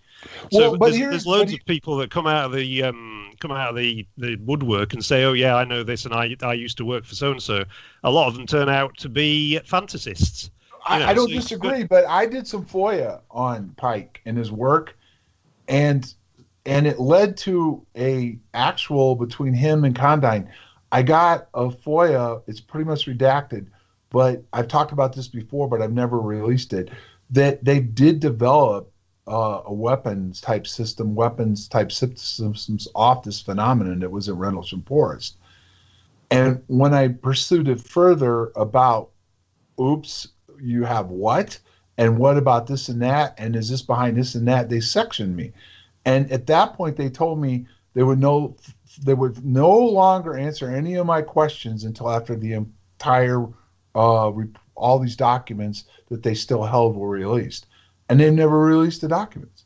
Well, So but there's loads of people that come out of the woodwork and say, "Oh yeah, I know this, and I used to work for so and so." A lot of them turn out to be fantasists. I don't disagree, but I did some FOIA on Pike and his work, and it led to a actual between him and Condign. I got a FOIA. It's pretty much redacted, but I've talked about this before, but I've never released it. That they did develop a weapons type systems off this phenomenon that was in Rendlesham Forest. And when I pursued it further about, oops, you have what? And what about this and that? And is this behind this and that? They sectioned me. And at that point, they told me they would no longer answer any of my questions until after the entire, all these documents that they still held were released. And they've never released the documents.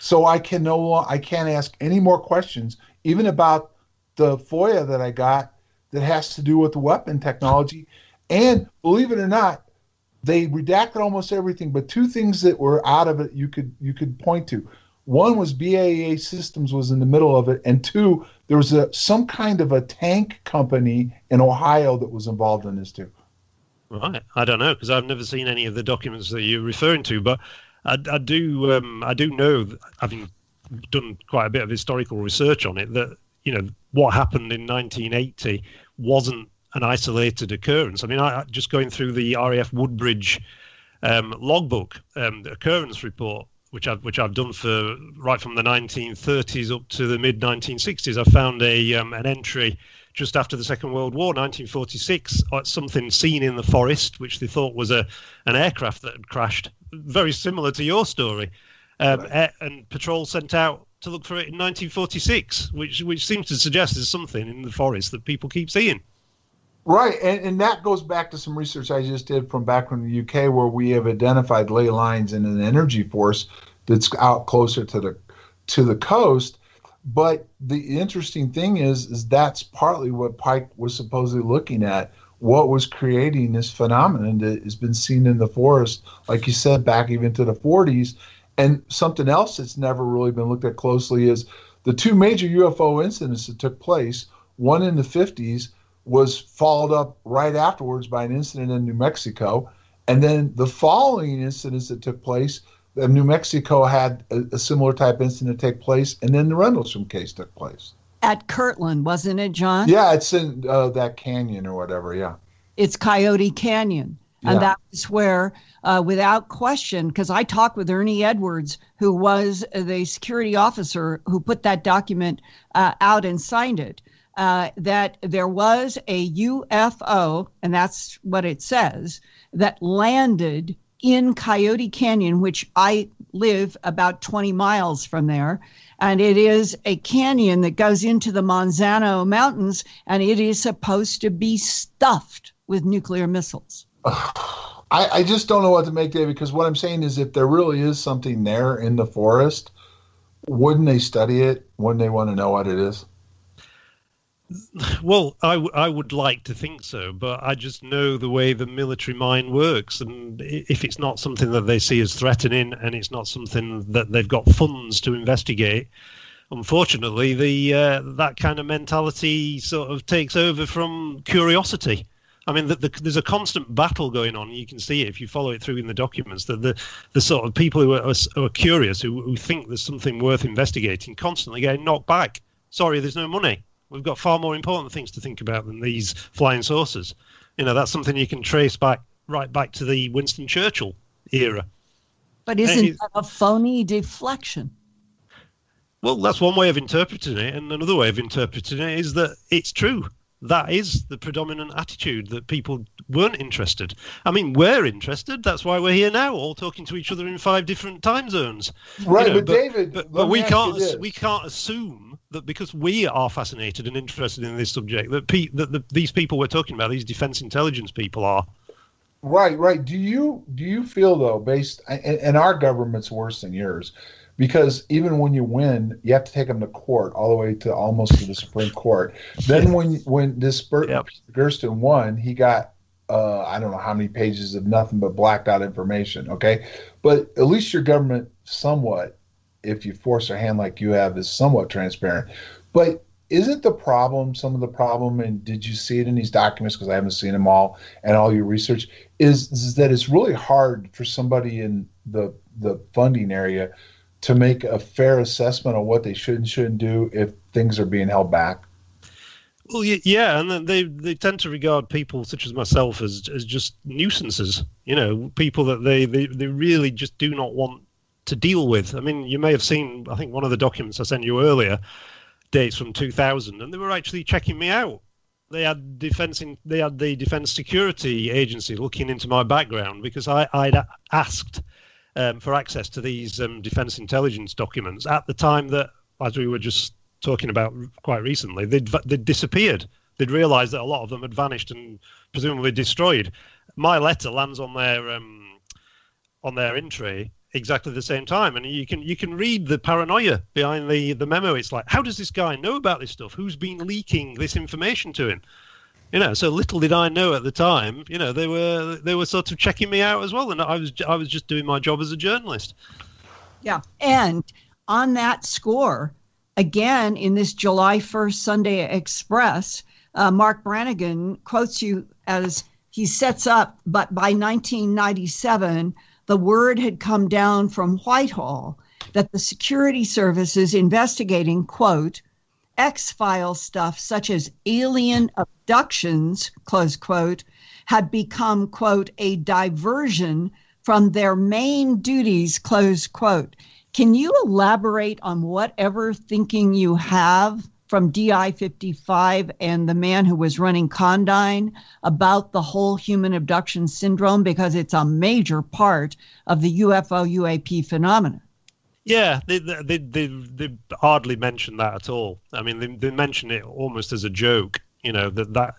So I can't ask any more questions, even about the FOIA that I got that has to do with the weapon technology. And believe it or not, they redacted almost everything, but two things that were out of it you could point to. One was BAE Systems was in the middle of it, and two, there was some kind of a tank company in Ohio that was involved in this too. Right, I don't know, because I've never seen any of the documents that you're referring to, but I do know, having done quite a bit of historical research on it, that what happened in 1980 wasn't an isolated occurrence. I mean, I just going through the RAF Woodbridge logbook, the occurrence report, which I've done for right from the 1930s up to the mid 1960s. I found an entry just after the Second World War, 1946, something seen in the forest, which they thought was an aircraft that had crashed, very similar to your story. Right. And patrol sent out to look for it in 1946, which seems to suggest there's something in the forest that people keep seeing. Right, and that goes back to some research I just did from back in the UK, where we have identified ley lines in an energy force that's out closer to the coast. But the interesting thing is that's partly what Pike was supposedly looking at, what was creating this phenomenon that has been seen in the forest, like you said, back even to the 40s. And something else that's never really been looked at closely is the two major UFO incidents that took place, one in the 50s, was followed up right afterwards by an incident in New Mexico. And then the following incidents that took place, New Mexico had a similar type incident take place, and then the Rendlesham case took place. At Kirtland, wasn't it, John? Yeah, it's in that canyon or whatever, yeah. It's Coyote Canyon. Yeah. And that was where, without question, because I talked with Ernie Edwards, who was the security officer who put that document out and signed it, that there was a UFO, and that's what it says, that landed in Coyote Canyon, which I live about 20 miles from there. And it is a canyon that goes into the Monsanto Mountains, and it is supposed to be stuffed with nuclear missiles. I just don't know what to make, David, because what I'm saying is if there really is something there in the forest, wouldn't they study it? Wouldn't they want to know what it is? Well, I would like to think so, but I just know the way the military mind works, and if it's not something that they see as threatening and it's not something that they've got funds to investigate, unfortunately, that kind of mentality sort of takes over from curiosity. I mean, there's a constant battle going on. You can see it if you follow it through in the documents. That the sort of people who are curious, who think there's something worth investigating, constantly getting knocked back. Sorry, there's no money. We've got far more important things to think about than these flying saucers. That's something you can trace right back to the Winston Churchill era. But isn't that a phony deflection? Well, that's one way of interpreting it, and another way of interpreting it is that it's true. That is the predominant attitude, that people weren't interested. I mean, we're interested. That's why we're here now, all talking to each other in 5 different time zones. Right, but David, but we can't assume that because we are fascinated and interested in this subject that these people we're talking about, these defense intelligence people, are. Right. Do you feel though, based, and our government's worse than yours, because even when you win, you have to take them to court all the way to almost to the Supreme Court. Then when this Gersten won, he got I don't know how many pages of nothing but blacked out information. Okay, but at least your government somewhat, if you force their hand like you have, is somewhat transparent. But isn't some of the problem, and did you see it in these documents, because I haven't seen them all, and all your research, is that it's really hard for somebody in the funding area to make a fair assessment of what they should and shouldn't do if things are being held back? Well, yeah, and then they tend to regard people such as myself as just nuisances, people that they really just do not want to deal with. I mean, you may have seen, I think one of the documents I sent you earlier dates from 2000, and they were actually checking me out. They had the Defense Security Agency looking into my background because I'd asked for access to these defense intelligence documents at the time that, as we were just talking about quite recently, they'd disappeared. They'd realized that a lot of them had vanished and presumably destroyed. My letter lands on their entry exactly the same time, and you can read the paranoia behind the memo. It's like, how does this guy know about this stuff? Who's been leaking this information to him? So little did I know at the time. They were sort of checking me out as well, and I was just doing my job as a journalist. Yeah, and on that score, again in this July 1st Sunday Express, Mark Brannigan quotes you as he sets up, but by 1997, the word had come down from Whitehall that the security service is investigating, quote, X-file stuff such as alien abductions, close quote, had become, quote, a diversion from their main duties, close quote. Can you elaborate on whatever thinking you have from DI-55 and the man who was running Condign about the whole human abduction syndrome, because it's a major part of the UFO UAP phenomenon? Yeah, they hardly mention that at all. I mean, they mention it almost as a joke, that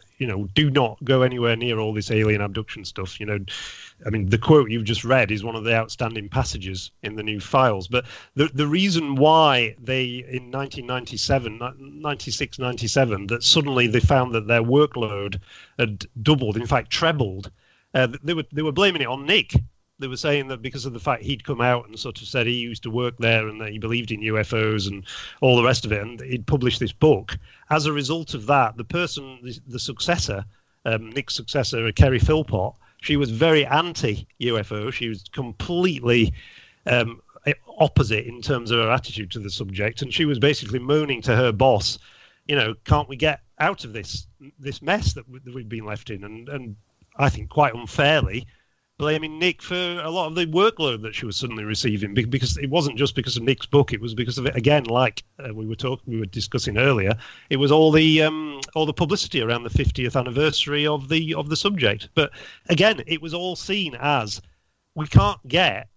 do not go anywhere near all this alien abduction stuff. I mean, the quote you've just read is one of the outstanding passages in the new files. But the reason why they, in 96, 97, that suddenly they found that their workload had doubled, in fact, trebled, they were blaming it on Nick. They were saying that because of the fact he'd come out and sort of said he used to work there and that he believed in UFOs and all the rest of it, and he'd published this book. As a result of that, the successor, Nick's successor, Kerry Philpott, she was very anti-UFO. She was completely opposite in terms of her attitude to the subject, and she was basically moaning to her boss, can't we get out of this mess that we've been left in? And I think quite unfairly blaming Nick for a lot of the workload that she was suddenly receiving, because it wasn't just because of Nick's book. It was because of it, again, like we were discussing earlier. It was all the publicity around the 50th anniversary of the subject. But again, it was all seen as, we can't get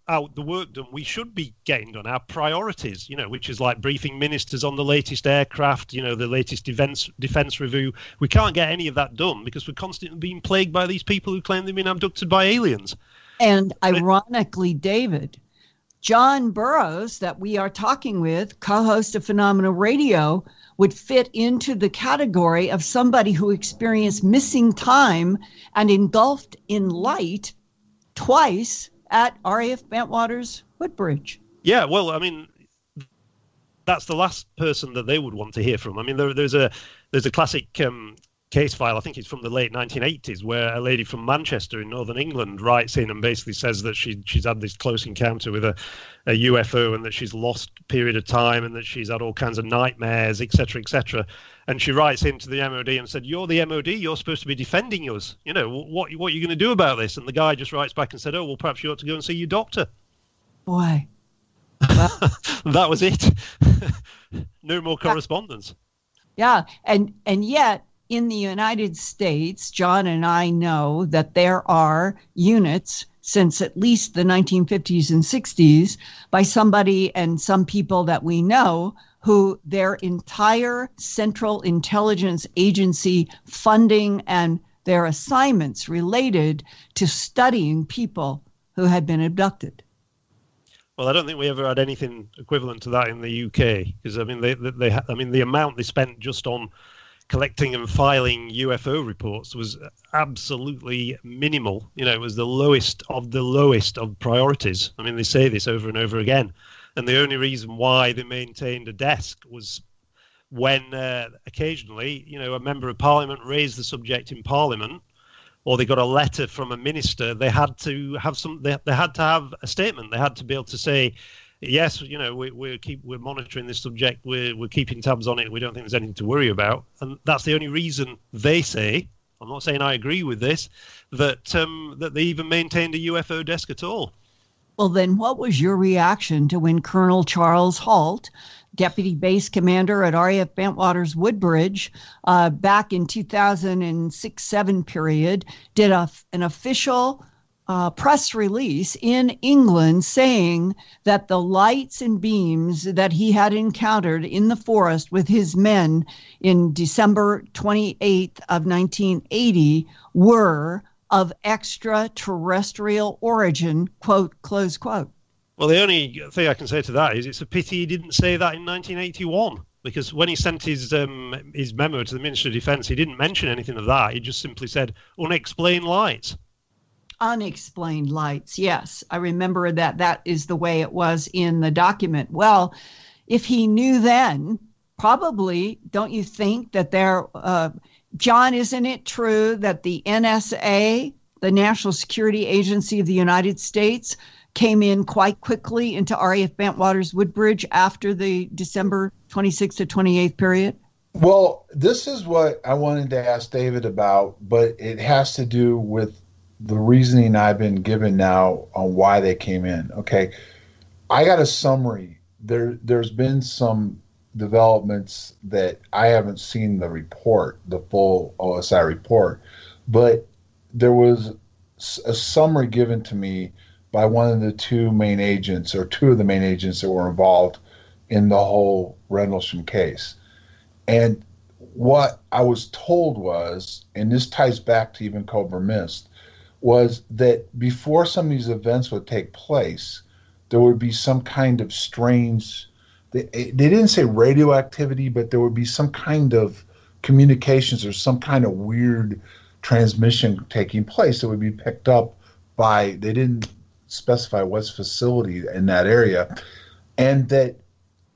the work done we should be getting done, our priorities, which is like briefing ministers on the latest aircraft, the latest defense review. We can't get any of that done because we're constantly being plagued by these people who claim they've been abducted by aliens. And ironically, David, John Burroughs, that we are talking with, co-host of Phenomena Radio, would fit into the category of somebody who experienced missing time and engulfed in light twice at RAF Bentwaters Woodbridge. Yeah, well, I mean, that's the last person that they would want to hear from. I mean, there's a classic case file, I think it's from the late 1980s, where a lady from Manchester in northern England writes in and basically says that she's had this close encounter with a UFO and that she's lost period of time and that she's had all kinds of nightmares, etc., etc. And she writes into the MOD and said, "You're the MOD, you're supposed to be defending us. What are you going to do about this?" And the guy just writes back and said, "Oh, well, perhaps you ought to go and see your doctor." Boy. Well, that was it. No more correspondence. Yeah, and yet in the United States, John and I know that there are units since at least the 1950s and 60s by somebody and some people that we know who their entire Central Intelligence Agency funding and their assignments related to studying people who had been abducted. Well, I don't think we ever had anything equivalent to that in the UK, because I mean, the amount they spent just on collecting and filing UFO reports was absolutely minimal. You know, it was the lowest of priorities. I mean, they say this over and over again, and the only reason why they maintained a desk was when occasionally, you know, a member of Parliament raised the subject in Parliament, or they got a letter from a minister. They had to have they had to have a statement. They had to be able to say, yes, you know, we're monitoring this subject. We're keeping tabs on it. We don't think there's anything to worry about. And that's the only reason they say. I'm not saying I agree with this. That they even maintained a UFO desk at all. Well, then, what was your reaction to when Colonel Charles Halt, Deputy Base Commander at RAF Bentwaters Woodbridge, back in 2006-07 period, did an official press release in England saying that the lights and beams that he had encountered in the forest with his men in December 28th of 1980 were of extraterrestrial origin, quote, close quote. Well, the only thing I can say to that is it's a pity he didn't say that in 1981, because when he sent his memo to the Ministry of Defence, he didn't mention anything of that. He just simply said unexplained lights. Unexplained lights, yes. I remember that is the way it was in the document. Well, if he knew then, probably, don't you think that John, isn't it true that the NSA, the National Security Agency of the United States, came in quite quickly into RAF Bentwaters Woodbridge after the December 26th to 28th period? Well, this is what I wanted to ask David about, but it has to do with the reasoning I've been given now on why they came in. Okay, I got a summary. There's been some developments that I haven't seen the report, the full OSI report, but there was a summary given to me by one of the two of the main agents that were involved in the whole Rendlesham case. And what I was told was, and this ties back to even Cobra Mist, was that before some of these events would take place, there would be some kind of strange, they didn't say radioactivity, but there would be some kind of communications or some kind of weird transmission taking place that would be picked up by, they didn't specify what's facility in that area, and that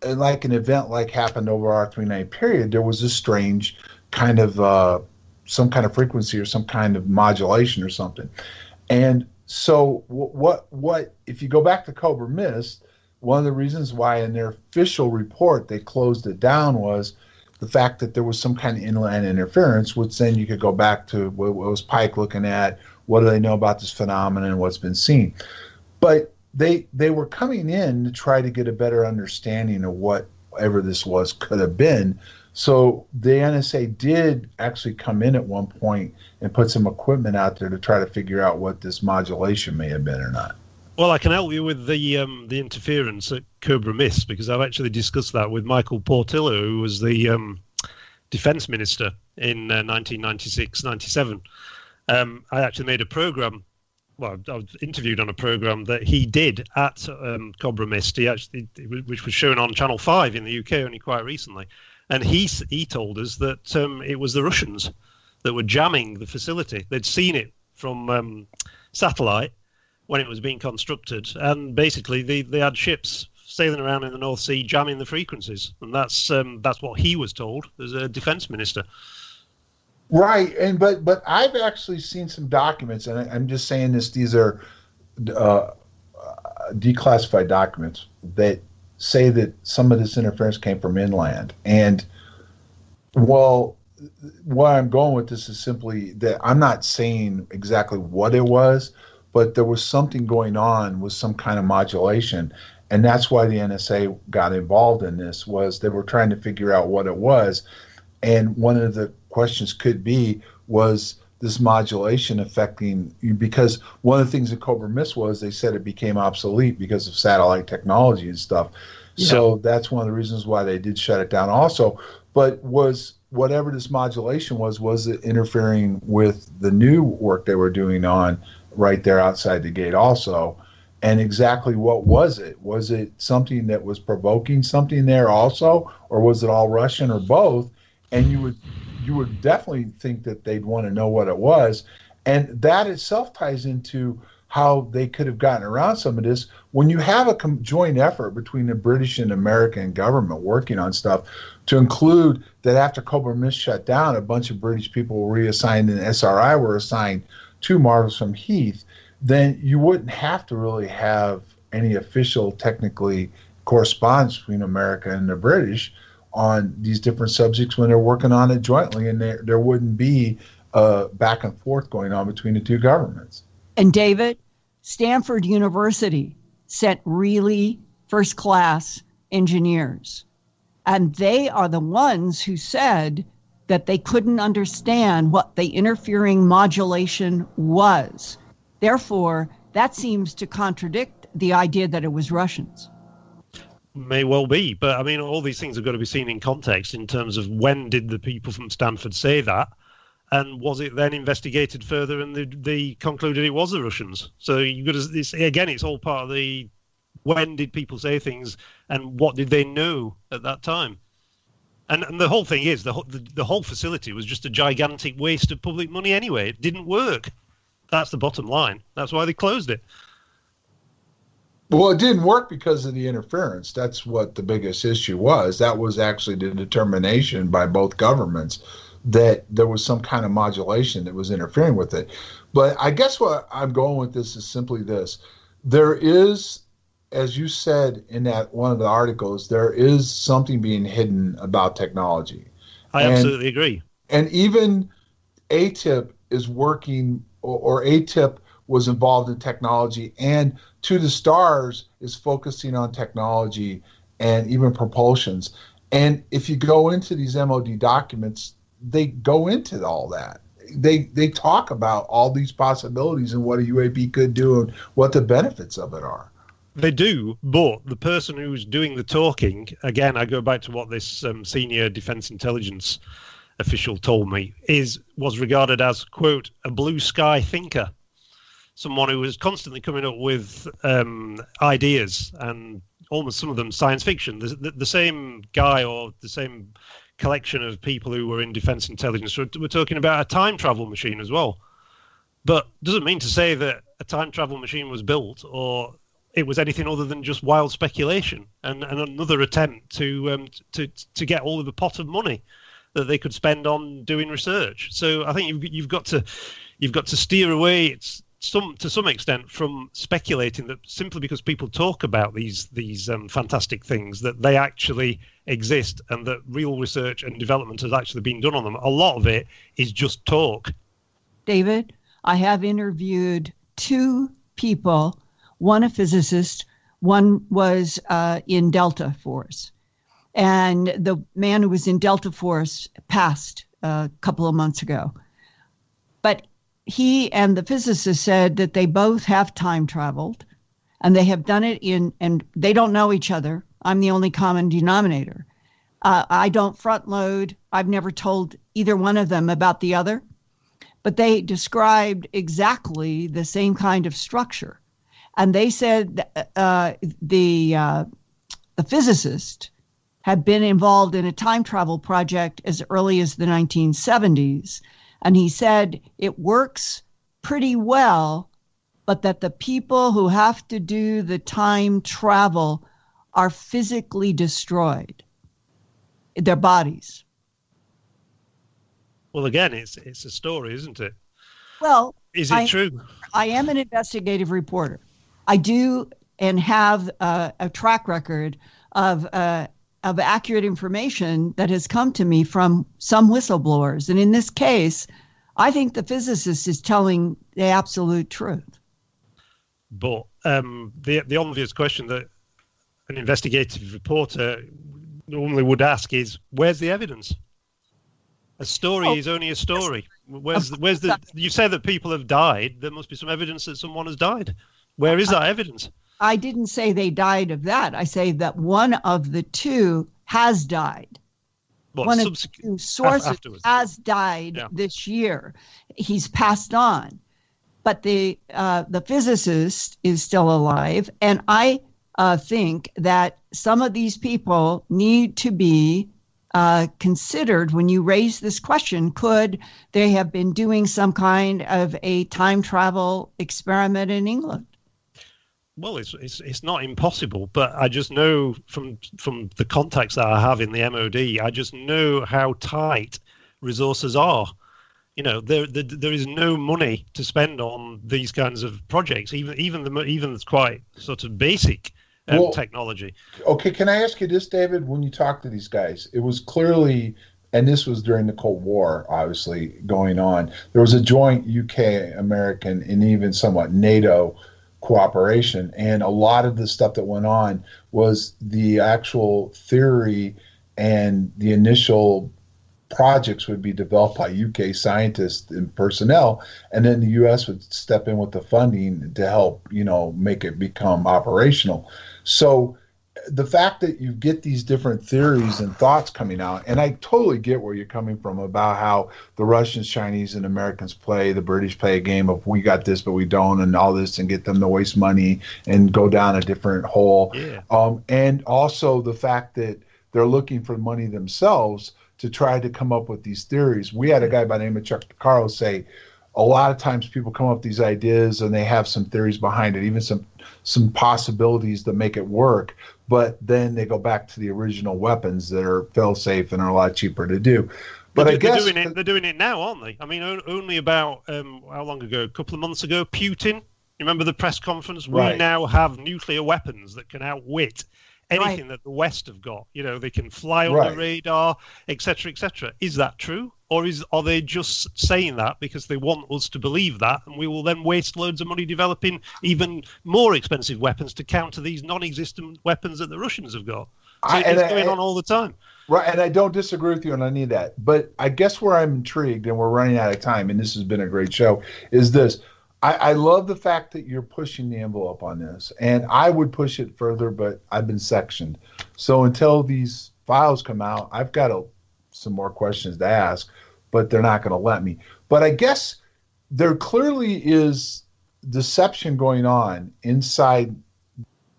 like an event like happened over our 3-night period, there was a strange kind of some kind of frequency or some kind of modulation or something. And so what if you go back to Cobra Mist, one of the reasons why in their official report they closed it down was the fact that there was some kind of inland interference, which then you could go back to what was Pike looking at, what do they know about this phenomenon and what's been seen. But they were coming in to try to get a better understanding of whatever this was could have been. So the NSA did actually come in at one point and put some equipment out there to try to figure out what this modulation may have been or not. Well, I can help you with the interference at Cobra Mist, because I've actually discussed that with Michael Portillo, who was the defense minister in 1996-97. I actually made a program. Well, I was interviewed on a program that he did at Cobra Mist, which was shown on Channel 5 in the UK only quite recently. And he told us that it was the Russians that were jamming the facility. They'd seen it from satellite when it was being constructed, and basically they had ships sailing around in the North Sea jamming the frequencies, and that's what he was told as a defense minister. Right, and but I've actually seen some documents, and I'm just saying this; these are declassified documents that say that some of this interference came from inland. And well, where I'm going with this is simply that I'm not saying exactly what it was, but there was something going on with some kind of modulation. And that's why the NSA got involved in this, was they were trying to figure out what it was. And one of the questions could be, was this modulation affecting you? Because one of the things that Cobra Mist was, they said it became obsolete because of satellite technology and stuff. Yeah. So that's one of the reasons why they did shut it down also. But was whatever this modulation was it interfering with the new work they were doing on right there outside the gate also? And exactly what was it? Was it something that was provoking something there also, or was it all Russian, or both? And you would definitely think that they'd want to know what it was. And that itself ties into how they could have gotten around some of this. When you have a joint effort between the British and American government working on stuff, to include that after Cobra Mist shut down, a bunch of British people were reassigned and SRI were assigned to Mars from Heath, then you wouldn't have to really have any official, technically, correspondence between America and the British on these different subjects when they're working on it jointly, and there wouldn't be back and forth going on between the two governments. And David, Stanford University sent really first-class engineers, and they are the ones who said that they couldn't understand what the interfering modulation was. Therefore, that seems to contradict the idea that it was Russians. May well be, but I mean, all these things have got to be seen in context in terms of when did the people from Stanford say that, and was it then investigated further and they concluded it was the Russians? So you've got to, again, it's all part of the when did people say things and what did they know at that time? And the whole thing is, the whole facility was just a gigantic waste of public money anyway. It didn't work. That's the bottom line. That's why they closed it. Well, it didn't work because of the interference. That's what the biggest issue was. That was actually the determination by both governments that there was some kind of modulation that was interfering with it. But I guess what I'm going with this is simply this. There is, as you said in that one of the articles, there is something being hidden about technology. I absolutely agree. And even ATIP is working, or ATIP was involved in technology, and To the Stars is focusing on technology and even propulsions. And if you go into these MOD documents, they go into all that. They talk about all these possibilities and what a UAP could do and what the benefits of it are. They do, but the person who's doing the talking, again, I go back to what this senior defense intelligence official told me, was regarded as, quote, a blue sky thinker. Someone who was constantly coming up with ideas, and almost some of them science fiction. The same guy or the same collection of people who were in defense intelligence were talking about a time travel machine as well. But doesn't mean to say that a time travel machine was built or it was anything other than just wild speculation and another attempt to get all of the pot of money that they could spend on doing research. So I think you've got to steer away to some extent from speculating that simply because people talk about these fantastic things that they actually exist and that real research and development has actually been done on them. A lot of it is just talk. David, I have interviewed two people, one a physicist, one was in Delta Force. And the man who was in Delta Force passed a couple of months ago. But he and the physicist said that they both have time traveled, and they have done it and they don't know each other. I'm the only common denominator. I don't front load. I've never told either one of them about the other, but they described exactly the same kind of structure. And they said the physicist had been involved in a time travel project as early as the 1970s. And he said it works pretty well, but that the people who have to do the time travel are physically destroyed, their bodies. Well, again, it's a story, isn't it? Well, is it true? I am an investigative reporter. I do and have a track record of accurate information that has come to me from some whistleblowers. And in this case, I think the physicist is telling the absolute truth. But the obvious question that an investigative reporter normally would ask is, where's the evidence? A story is only a story. Where's the? You say that people have died. There must be some evidence that someone has died. Where is that evidence? I didn't say they died of that. I say that one of the two has died. One of the two sources has died this year. He's passed on. but the physicist is still alive. And I think that some of these people need to be considered when you raise this question. Could they have been doing some kind of a time travel experiment in England? Well, it's not impossible, but I just know from the contacts that I have in the MOD, I just know how tight resources are. You know, there is no money to spend on these kinds of projects, even quite sort of basic technology. Okay, can I ask you this, David? When you talk to these guys, it was clearly, and this was during the Cold War, obviously, going on, there was a joint UK, American, and even somewhat NATO cooperation, and a lot of the stuff that went on was the actual theory, and the initial projects would be developed by UK scientists and personnel, and then the US would step in with the funding to help, make it become operational. So the fact that you get these different theories and thoughts coming out, and I totally get where you're coming from about how the Russians, Chinese, and Americans the British play a game of we got this but we don't, and all this, and get them to waste money and go down a different hole. Yeah. And also the fact that they're looking for money themselves to try to come up with these theories. We had a guy by the name of Chuck DeCaro say, a lot of times people come up with these ideas and they have some theories behind it, even some possibilities that make it work, but then they go back to the original weapons that are fail-safe and are a lot cheaper to do. But I guess they're doing it now, aren't they? I mean, only about how long ago? A couple of months ago, Putin. You remember the press conference? Right. We now have nuclear weapons that can outwit anything that the West have got. They can fly on the radar, etc., etc. Is that true? Or are they just saying that because they want us to believe that, and we will then waste loads of money developing even more expensive weapons to counter these non-existent weapons that the Russians have got? So it's going on all the time. Right, and I don't disagree with you on any of that. But I guess where I'm intrigued, and we're running out of time, and this has been a great show, is this. I love the fact that you're pushing the envelope on this, and I would push it further, but I've been sectioned. So until these files come out, I've got some more questions to ask, but they're not going to let me. But I guess there clearly is deception going on inside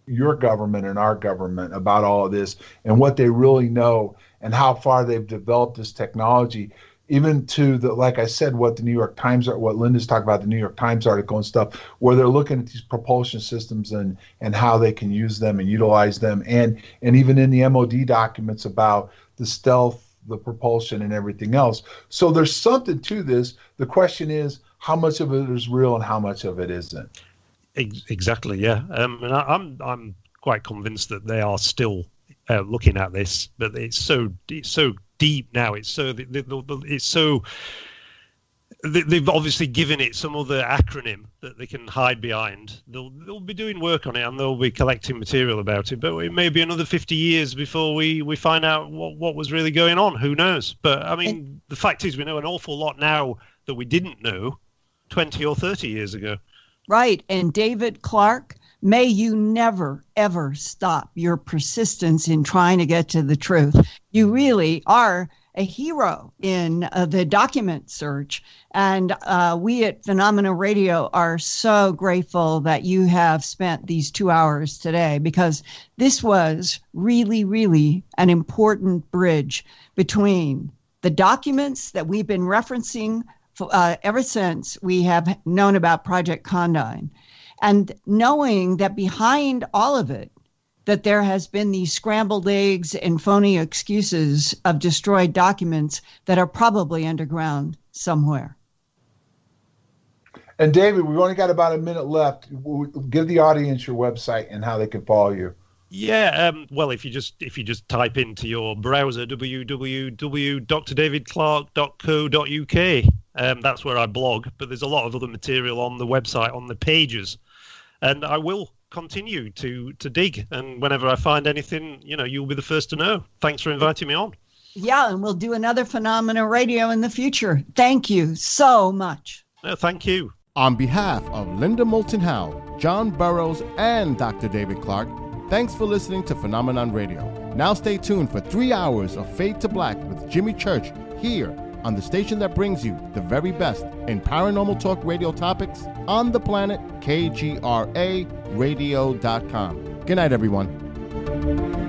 your government and our government about all of this and what they really know and how far they've developed this technology. Even to like I said, what the New York Times, what Linda's talking about, the New York Times article and stuff, where they're looking at these propulsion systems and how they can use them and utilize them. And even in the MOD documents about the stealth, the propulsion, and everything else. So there's something to this. The question is, how much of it is real and how much of it isn't? Exactly, yeah. And I'm quite convinced that they are still looking at this, but it's so deep now. They've obviously given it some other acronym that they can hide behind. They'll be doing work on it and they'll be collecting material about it, but it may be another 50 years before we find out what was really going on. Who knows? But I mean, the fact is we know an awful lot now that we didn't know 20 or 30 years ago. Right. And David Clarke, may you never, ever stop your persistence in trying to get to the truth. You really are a hero in the document search. And we at Phenomena Radio are so grateful that you have spent these 2 hours today, because this was really, really an important bridge between the documents that we've been referencing ever since we have known about Project Condign, and knowing that behind all of it, that there has been these scrambled eggs and phony excuses of destroyed documents that are probably underground somewhere. And David, we've only got about a minute left. Give the audience your website and how they can follow you. Yeah, well, if you just type into your browser www.drdavidclarke.co.uk, that's where I blog. But there's a lot of other material on the website, on the pages, and I will continue to dig. And whenever I find anything, you'll be the first to know. Thanks for inviting me on. Yeah, and we'll do another Phenomena Radio in the future. Thank you so much. No, thank you. On behalf of Linda Moulton Howe, John Burroughs, and Dr. David Clarke, thanks for listening to Phenomenon Radio. Now stay tuned for 3 hours of Fade to Black with Jimmy Church here on the station that brings you the very best in paranormal talk radio topics on the planet, KGRAradio.com. Good night, everyone.